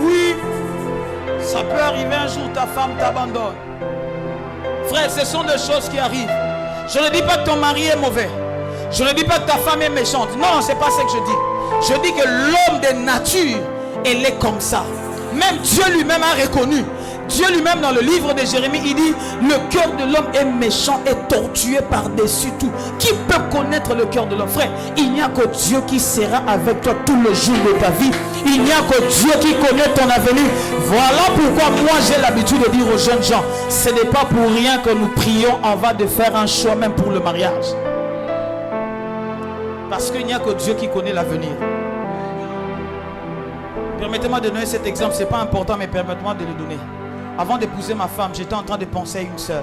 oui, ça peut arriver un jour ta femme t'abandonne. Frère, ce sont des choses qui arrivent. Je ne dis pas que ton mari est mauvais. Je ne dis pas que ta femme est méchante. Non, c'est pas ce que je dis. Je dis que l'homme de nature, elle est comme ça. Même Dieu lui-même a reconnu. Dieu lui-même dans le livre de Jérémie, il dit, le cœur de l'homme est méchant et tortueux par-dessus tout. Qui peut connaître le cœur de l'homme? Frère, il n'y a que Dieu qui sera avec toi tous les jours de ta vie. Il n'y a que Dieu qui connaît ton avenir. Voilà pourquoi moi j'ai l'habitude de dire aux jeunes gens, ce n'est pas pour rien que nous prions avant de faire un choix même pour le mariage. Parce qu'il n'y a que Dieu qui connaît l'avenir. Permettez-moi de donner cet exemple, ce n'est pas important, mais permettez-moi de le donner. Avant d'épouser ma femme, j'étais en train de penser à une sœur.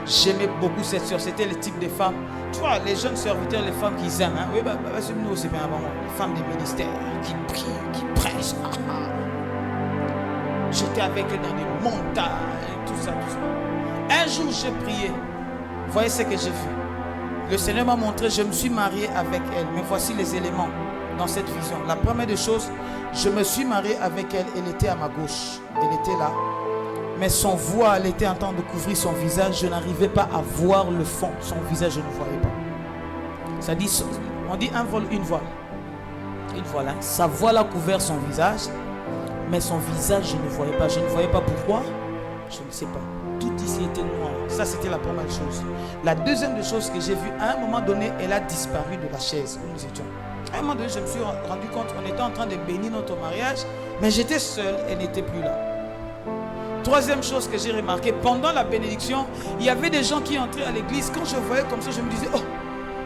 J'aimais beaucoup cette sœur. C'était le type de femme. Tu vois, les jeunes serviteurs, les femmes qu'ils aiment. Hein? Oui, c'est nous aussi bien avant. Les femmes des ministères qui prient, qui prêchent. J'étais avec eux dans des montagnes, tout ça, tout ça. Un jour, j'ai prié. Vous voyez ce que j'ai vu. Le Seigneur m'a montré, je me suis marié avec elle. Mais voici les éléments dans cette vision. La première des choses, je me suis marié avec elle. Elle était à ma gauche. Elle était là. Mais son voile était en train de couvrir son visage. Je n'arrivais pas à voir le fond. Son visage, je ne voyais pas. Ça dit, on dit un voile, une voile. Une voile. Hein? Sa voile a couvert son visage. Mais son visage, je ne voyais pas. Je ne voyais pas pourquoi. Je ne sais pas. Tout ici était noir. Ça, c'était la première chose. La deuxième des choses que j'ai vue, à un moment donné, elle a disparu de la chaise où nous étions. À un moment donné, je me suis rendu compte qu'on était en train de bénir notre mariage. Mais j'étais seul, elle n'était plus là. Troisième chose que j'ai remarqué, pendant la bénédiction, il y avait des gens qui entraient à l'église. Quand je voyais comme ça, je me disais, oh,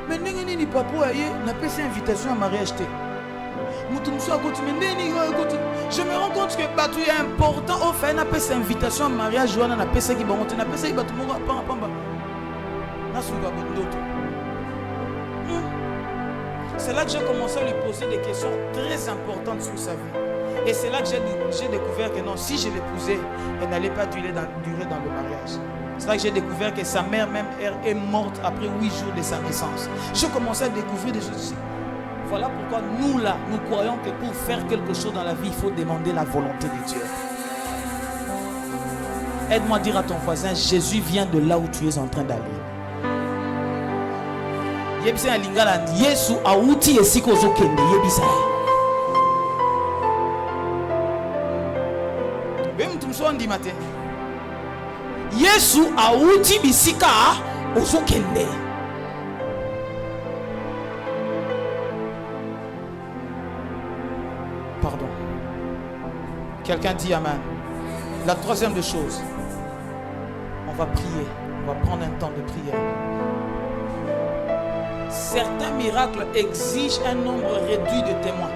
mais n'est pas pour aller, n'a pas cette invitation à mariage. Je me rends compte que tout est important. Au fait, n'a pas cette invitation à mariage, n'a pas ça qui va monter, n'a pas ça qui va tout le monde. C'est là que j'ai commencé à lui poser des questions très importantes sur sa vie. Et c'est là que j'ai découvert que non, si je l'épousais, elle n'allait pas durer dans le mariage. C'est là que j'ai découvert que sa mère même est morte après 8 jours de sa naissance. J'ai commencé à découvrir des choses. Voilà pourquoi nous là, nous croyons que pour faire quelque chose dans la vie, il faut demander la volonté de Dieu. Aide-moi à dire à ton voisin, Jésus vient de là où tu es en train d'aller. Yebisa lingala Yesu auti esiko zokende yebisa. Yesu auti bisika ozokende. Pardon. Quelqu'un dit amen. La troisième des choses, on va prier. On va prendre un temps de prière. Certains miracles exigent un nombre réduit de témoins.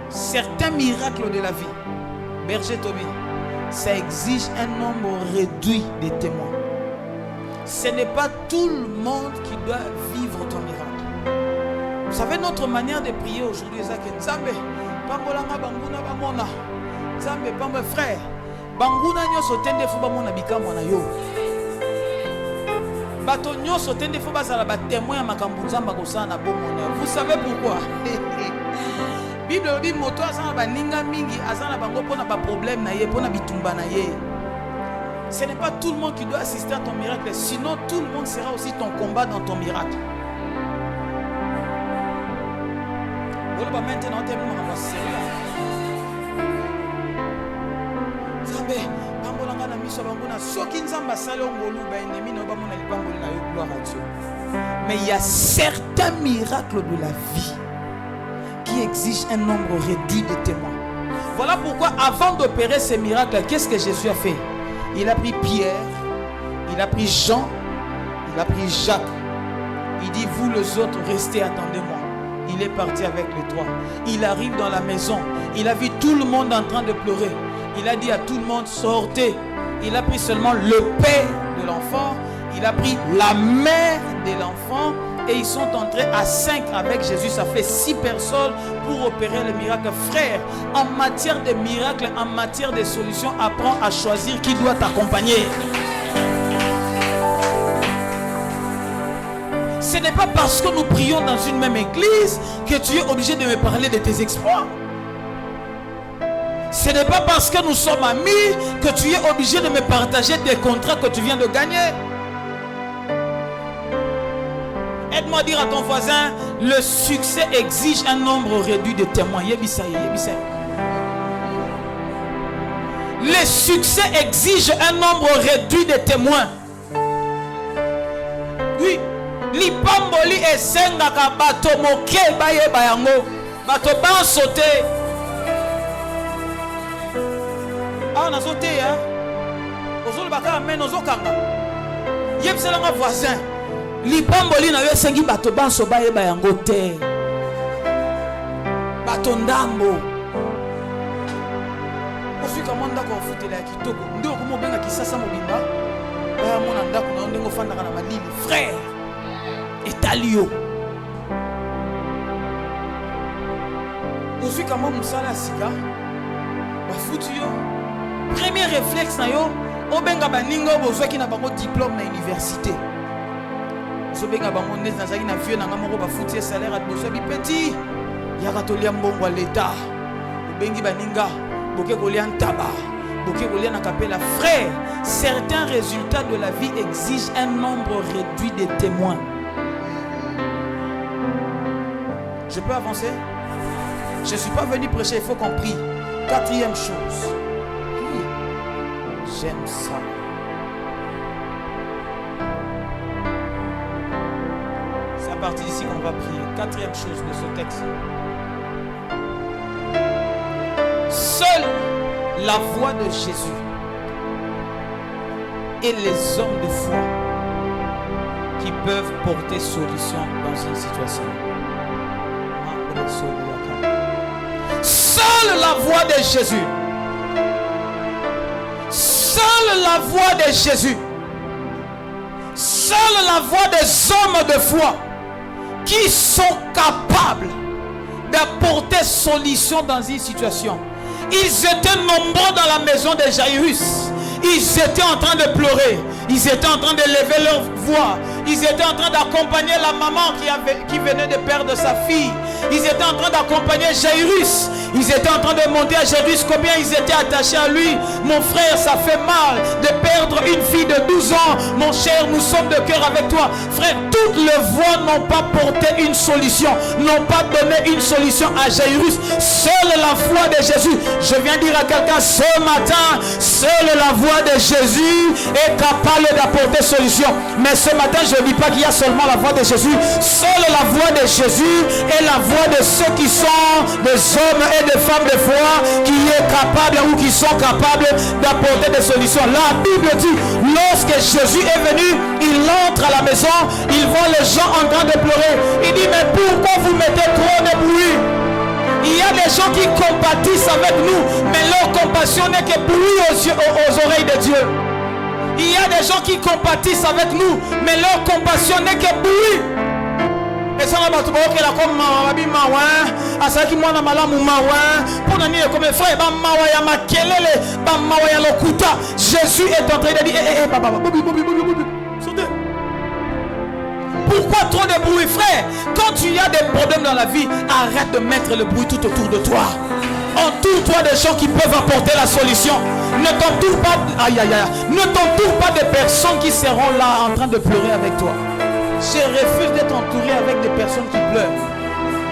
Certains miracles de la vie, Berger Toby, ça exige un nombre réduit de témoins. Ce n'est pas tout le monde qui doit vivre ton miracle. Vous savez, notre manière de prier aujourd'hui, c'est que Nzambe, Pambolanga Banguna Bamona, Nzambe, Pambo frère, Banguna Nyoso Tende Fubamona Bikamona Yo. Bato Nyoso Tende Fubazala témoin à Makambunzamba Kosana Bomona. Vous savez pourquoi? Bible dit moto azana baninga mingi azana bango pona ba problème na ye pona bitumba na ye. Ce n'est pas tout le monde qui doit assister à ton miracle, sinon tout le monde sera aussi ton combat dans ton miracle. Voilà maintenant tellement on va sérieux. Nzambe bambolanga na miso bango na soki nzamba sala ngolu ba ennemi no ba mona lipango na yo gloire à Dieu. Mais il y a certains miracles de la vie qui exige un nombre réduit de témoins. Voilà pourquoi avant d'opérer ces miracles, qu'est-ce que Jésus a fait? Il a pris Pierre, il a pris Jean, il a pris Jacques. Il dit, vous les autres, restez, attendez-moi. Il est parti avec les trois. Il arrive dans la maison. Il a vu tout le monde en train de pleurer. Il a dit à tout le monde, sortez. Il a pris seulement le père de l'enfant. Il a pris la mère de l'enfant. Et ils sont entrés à 5 avec Jésus. Ça fait 6 personnes pour opérer le miracle. Frère, en matière de miracle, en matière de solutions, apprends à choisir qui doit t'accompagner. Ce n'est pas parce que nous prions dans une même église que tu es obligé de me parler de tes exploits. Ce n'est pas parce que nous sommes amis que tu es obligé de me partager des contrats que tu viens de gagner. Aide-moi à dire à ton voisin, le succès exige un nombre réduit de témoins. Le succès exige un nombre réduit de témoins. Oui. Lipamboli esenga ka bato moke baye bayango. Bato ban sauté. Ah, on a sauté, hein? Ozol baka men ozokanga. Yeb selanga voisin. Lipamboli na yo esengi bato ban so baye bayango te. Bato ndambo. Osu kamanda ko futela kitoko. Ndo ko mo benga kisasa mobimba. Ba mona ndako na ndenge ofanda kana malili. Frère. Et talio. Osu kama musala sika. Ba futu yo. Premier réflexe na yo, obenga baningo bozwaki na bango diplôme na université. Obenga bango nez nazaki na vieux na ngamoko ba futu salaire à boso bi petit. Ya katolia mbongo à l'état. Obengi baninga boke kolia ntaba. Boke kolia na kapela frère. Certains résultats de la vie exigent un nombre réduit de témoins. Je peux avancer? Je ne suis pas venu prêcher, il faut qu'on prie. Quatrième chose. J'aime ça. C'est à partir d'ici qu'on va prier. Quatrième chose de ce texte. Seule la voix de Jésus et les hommes de foi qui peuvent porter solution dans une situation. Seule la voix de Jésus. Seule la voix de Jésus. Seule la voix des hommes de foi qui sont capables d'apporter solution dans une situation. Ils étaient nombreux dans la maison de Jairus. Ils étaient en train de pleurer. Ils étaient en train de lever leur voix. Ils étaient en train d'accompagner la maman qui venait de perdre sa fille. Ils étaient en train d'accompagner Jairus. Ils étaient en train de monter à Jairus combien ils étaient attachés à lui. Mon frère, ça fait mal de perdre une fille de 12 ans. Mon cher, nous sommes de cœur avec toi. Frère, toutes les voix n'ont pas porté une solution, n'ont pas donné une solution à Jairus. Seule la voix de Jésus. Je viens dire à quelqu'un ce matin, seule la voix de Jésus est capable d'apporter solution. Mais ce matin, je ne dis pas qu'il y a seulement la voix de Jésus. Seule la voix de Jésus est la voix de ceux qui sont des hommes et des femmes de foi qui est capable ou qui sont capables d'apporter des solutions. La Bible dit, lorsque Jésus est venu, il entre à la maison, il voit les gens en train de pleurer. Il dit, mais pourquoi vous mettez trop de bruit? Il y a des gens qui compatissent avec nous, mais leur compassion n'est que bruit aux oreilles de Dieu. Il y a des gens qui compatissent avec nous, mais leur compassion n'est que bruit. Et ça, on va comme Mawabi Mawa, à ça qui m'a malamu Mawa, pour donner comme frère, Mawa ya makelele, Mawa ya lokuta. Jésus est en train de dire, sautez. Pourquoi trop de bruit, frère? Quand tu as des problèmes dans la vie, arrête de mettre le bruit tout autour de toi. Entoure-toi des gens qui peuvent apporter la solution. Ne t'entoure pas, ne t'entoure pas des personnes qui seront là en train de pleurer avec toi. Je refuse d'être entouré avec des personnes qui pleurent.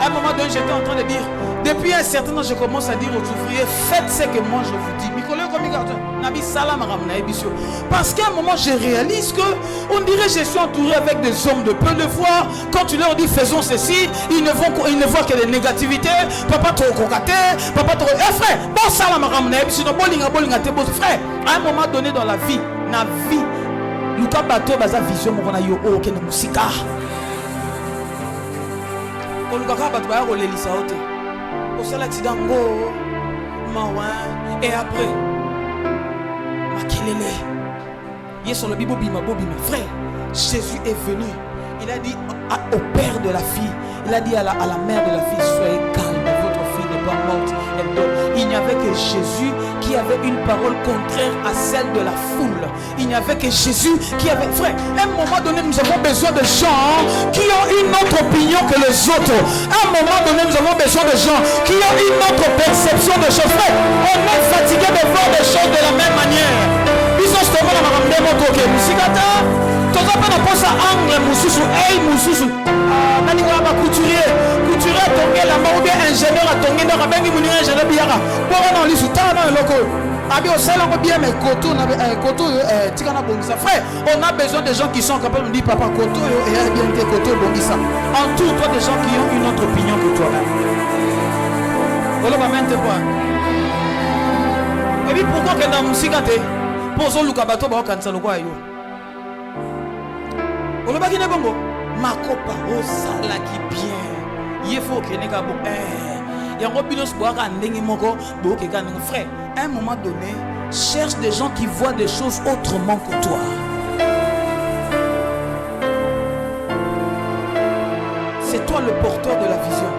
À un moment donné, j'étais en train de dire, depuis un certain temps, je commence à dire aux ouvriers, faites ce que moi je vous dis. Parce qu'à un moment, je réalise que on dirait que je suis entouré avec des hommes de peu de foi. Quand tu leur dis faisons ceci, ils ne voient que des négativités. Papa trop cocaté, papa trop. Eh frère, bon salam frère, à un moment donné dans la vie, Luka bato baza vision mokona yo o kene musika. O luka ka bato ba ko lelisa ote. O sala accident ngo mawa et après makelele. Yeso le bibo bima frère. Jésus est venu. Il a dit au père de la fille, il a dit à la mère de la fille, soyez calme, votre fille n'est pas morte, elle dort. Il n'y avait que Jésus qui avait une parole contraire à celle de la foule. Il n'y avait que Jésus qui avait... Frère, à un moment donné, nous avons besoin de gens qui ont une autre opinion que les autres. À un moment donné, nous avons besoin de gens qui ont une autre perception de choses. Frère, on est fatigué de voir les choses de la même manière. Ils sont justement dans la même moto. Angle mususu, hey mususu. Nani ngaba couturier tonge la maube ingénieur a tonge na bengi muni ingénieur biara. Pour on li sutana loko. Abi o sala ko bien mais koto na koto tikana bongisa. Frère, on a besoin de gens qui sont capables de dire papa koto et bien te koto bongisa. Entoure-toi des gens qui ont une autre opinion que toi-même. Voilà pas mente quoi. Et puis pourquoi que dans musique te poso luka bato ba kanisa lokwa yo. Olobaki ne bongo makopa osala ki bien yefo keneka bo yango binos boaka ndenge moko boke ka ndenge frère. À un moment donné, cherche des gens qui voient des choses autrement que toi. C'est toi le porteur de la vision,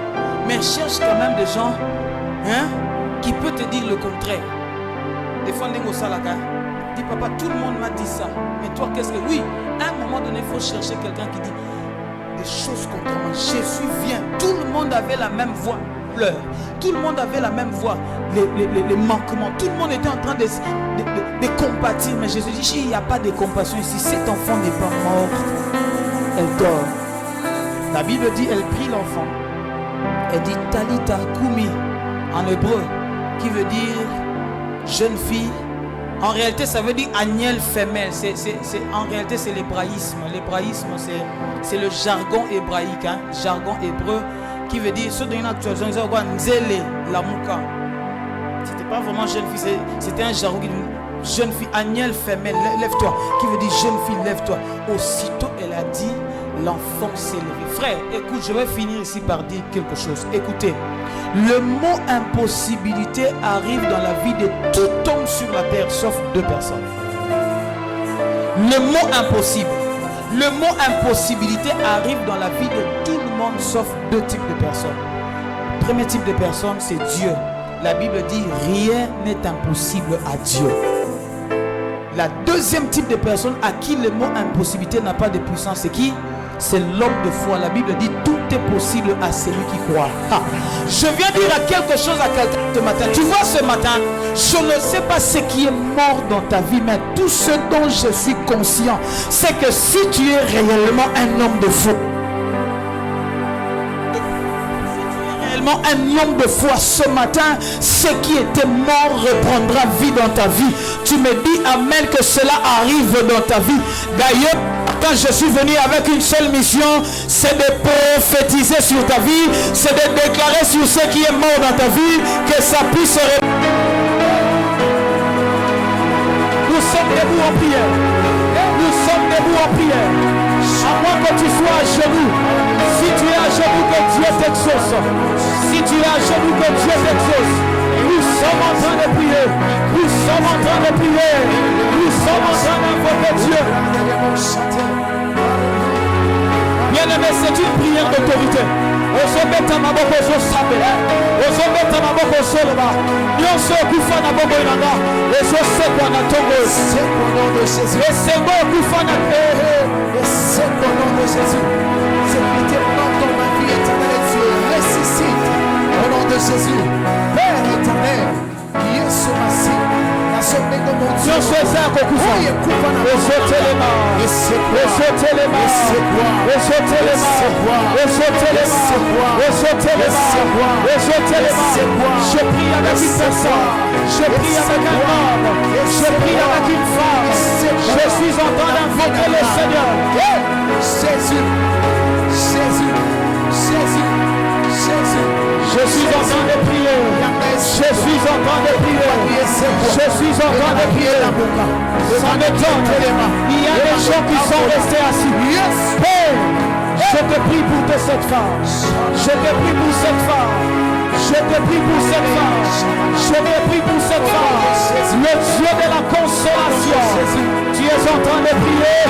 mais cherche quand même des gens qui peuvent te dire le contraire. Des fois ndenge osalaka dis papa, tout le monde m'a dit ça. Mais toi, qu'est-ce que... Oui, à un moment donné, il faut chercher quelqu'un qui dit des choses contrairement. Jésus vient. Tout le monde avait la même voix. Pleurs. Tout le monde avait la même voix. Les manquements. Tout le monde était en train de compatir. Mais Jésus dit, il n'y a pas de compassion ici. Cet enfant n'est pas mort. Elle dort. La Bible dit, elle prit l'enfant. Elle dit, Talita Kumi, en hébreu, qui veut dire jeune fille. En réalité, ça veut dire agnelle femelle. En réalité, c'est l'hébraïsme. L'hébraïsme, c'est le jargon hébraïque, jargon hébreu, qui veut dire, ce d'une actualisation, ils ont quoi? Nzele, la mouka. C'était pas vraiment jeune fille, c'était un jargon qui dit jeune fille, agnelle femelle, lève-toi. Qui veut dire jeune fille, lève-toi. Aussitôt, elle a dit, l'enfant s'est levé. Frère, écoute, je vais finir ici par dire quelque chose. Écoutez. Le mot impossibilité arrive dans la vie de tout homme sur la terre, sauf deux personnes. Le mot impossible, le mot impossibilité arrive dans la vie de tout le monde, sauf deux types de personnes. Le premier type de personne, c'est Dieu. La Bible dit, rien n'est impossible à Dieu. La deuxième type de personne à qui le mot impossibilité n'a pas de puissance, c'est qui? C'est l'homme de foi. La Bible dit tout est possible à celui qui croit. Je viens dire quelque chose à quelqu'un ce matin. Tu vois ce matin, je ne sais pas ce qui est mort dans ta vie, mais tout ce dont je suis conscient, c'est que si tu es réellement un homme de foi, un homme de foi ce matin, ce qui était mort reprendra vie dans ta vie. Tu me dis amen que cela arrive dans ta vie. D'ailleurs, quand je suis venu avec une seule mission, c'est de prophétiser sur ta vie, c'est de déclarer sur ce qui est mort dans ta vie, que ça puisse Nous sommes debout en prière. Nous sommes debout en prière. À moins que tu sois à genoux. Si tu es à genoux, que Dieu t'exauce. Si tu es à genoux, que Dieu t'exauce. Nous sommes en train de prier. Nous sommes en train de prier. Nous sommes en train d'invoquer Dieu. Bien-aimé, Bien-aimé, c'est une prière d'autorité. Ozometa maboko ozosambela. Ozometa maboko ozoloba. Nyonso okufa na bombo inanga. Ezosekwa na tongo. Au nom de Jésus. Esengo okufa na pehe. Au nom de Jésus. Cette dans ma vie éternelle, Dieu ressuscite. Au nom de Jésus. Père éternel, Yesu Masi. Nyonso eza ya kokufa. Ezotelema. Ezotelema. Ezotelema. Ezotelema. Ezotelema. Ezotelema. Je prie avec une personne. Je prie avec un homme. Je prie avec une femme. Je suis en train d'invoquer le Seigneur. Jésus. Jésus. Jésus. Jésus. Je suis en train de prier. Je suis en train de prier. Je suis en train de prier. Ça m'étonne. Il y a des gens qui sont restés assis. Hey, je te prie pour cette femme. Je te prie pour cette femme. Je te prie pour cette femme. Je te prie pour cette femme. Le Dieu de la consolation. Tu es en train de prier.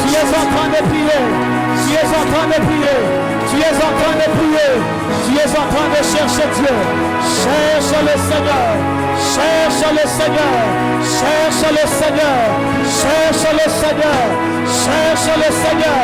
Tu es en train de prier. Tu es en train de prier. Tu es en train de prier. Tu es en train de chercher Dieu. Cherche le Seigneur. Cherche le Seigneur. Cherche le Seigneur. Cherche le Seigneur. Cherche le Seigneur.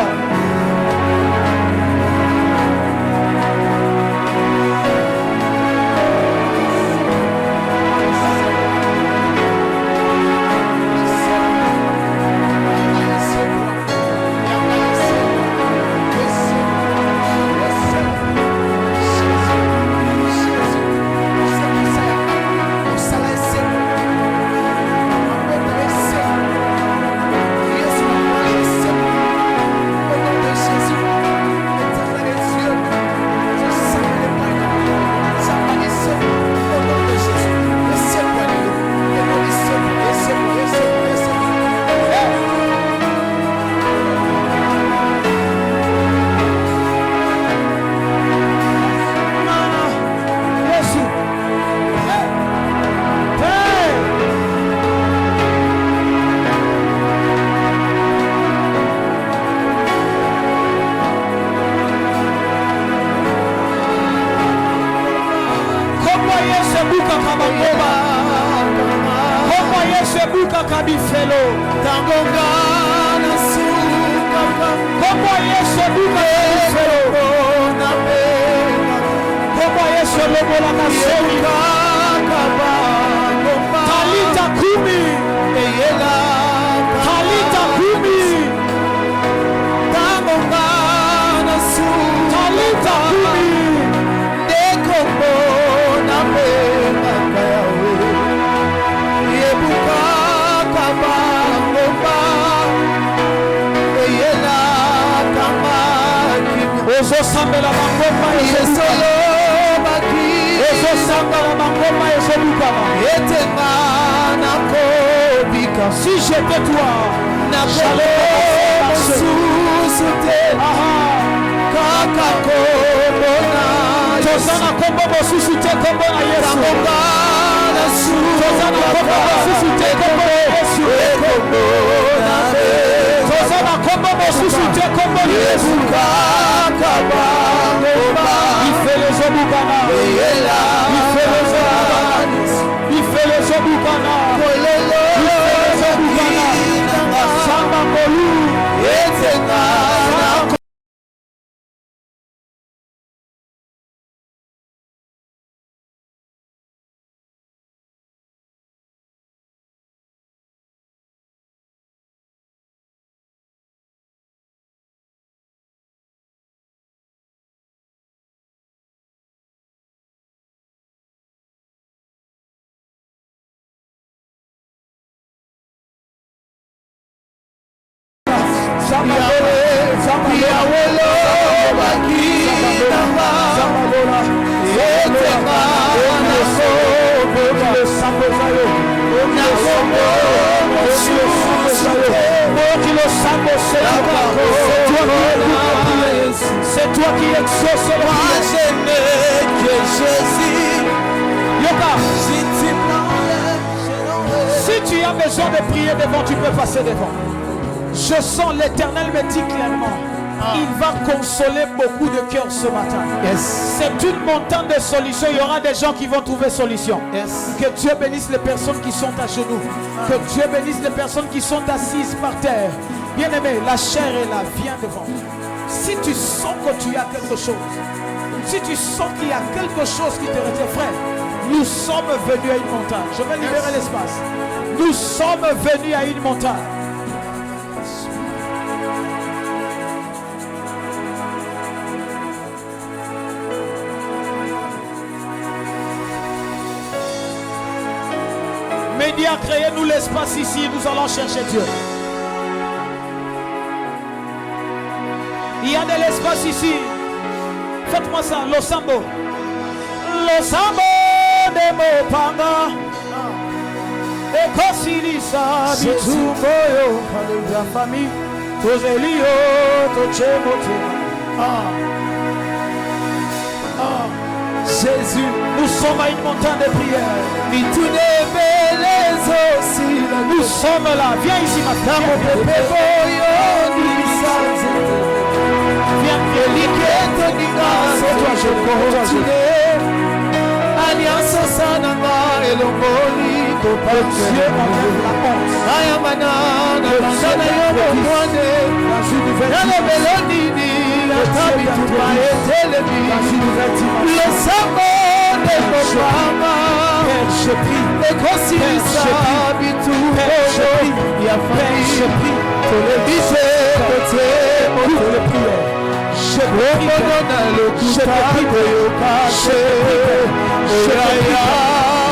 Si j'étais toi, il fait les obukana, il fait les obukana, Samba Kolu, c'est toi qui exauces le Jésus. Yoka, si tu as besoin de prier devant, tu peux passer devant. Je sens l'Éternel me dit clairement, Il va consoler beaucoup de cœurs ce matin. C'est une montagne de solutions. Il y aura des gens qui vont trouver solution. Que Dieu bénisse les personnes qui sont à genoux. Que Dieu bénisse les personnes qui sont assises par terre. Bien-aimé, la chair et la vie devant. Si tu sens que tu as quelque chose, si tu sens qu'il y a quelque chose qui te retient, frère, nous sommes venus à une montagne. Je vais libérer l'espace. Nous sommes venus à une montagne. Média, créez-nous l'espace ici. Nous allons chercher Dieu. Il y a de l'espace ici. Faites-moi ça, Losambo. Losambo de Mopanga. Ekosilisa bitumboyo. La famille. Tozelio, Tochemote. Jésus, nous sommes à une montagne de prière. Nous sommes là. Viens ici maintenant. Viens, c'est toi, je continue. Alliance Sananga et le Moli. Dieu enlève la honte. Je prie.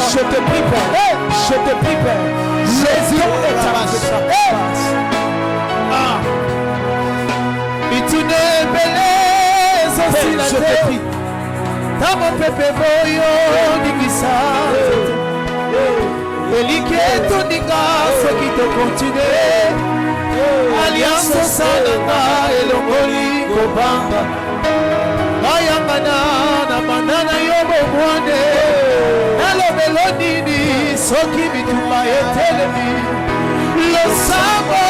Je te prie, Père. Je te prie, Père. Jésus est à la sacrifice. Je te prie. Tamo pepe boyo ningisa. Eliketo ninga soki to continue. Alliance sananga elongoli kobanga. Ayamana na manana yobo mwane. Nalo melodini soki bituma etelemi. Lo samba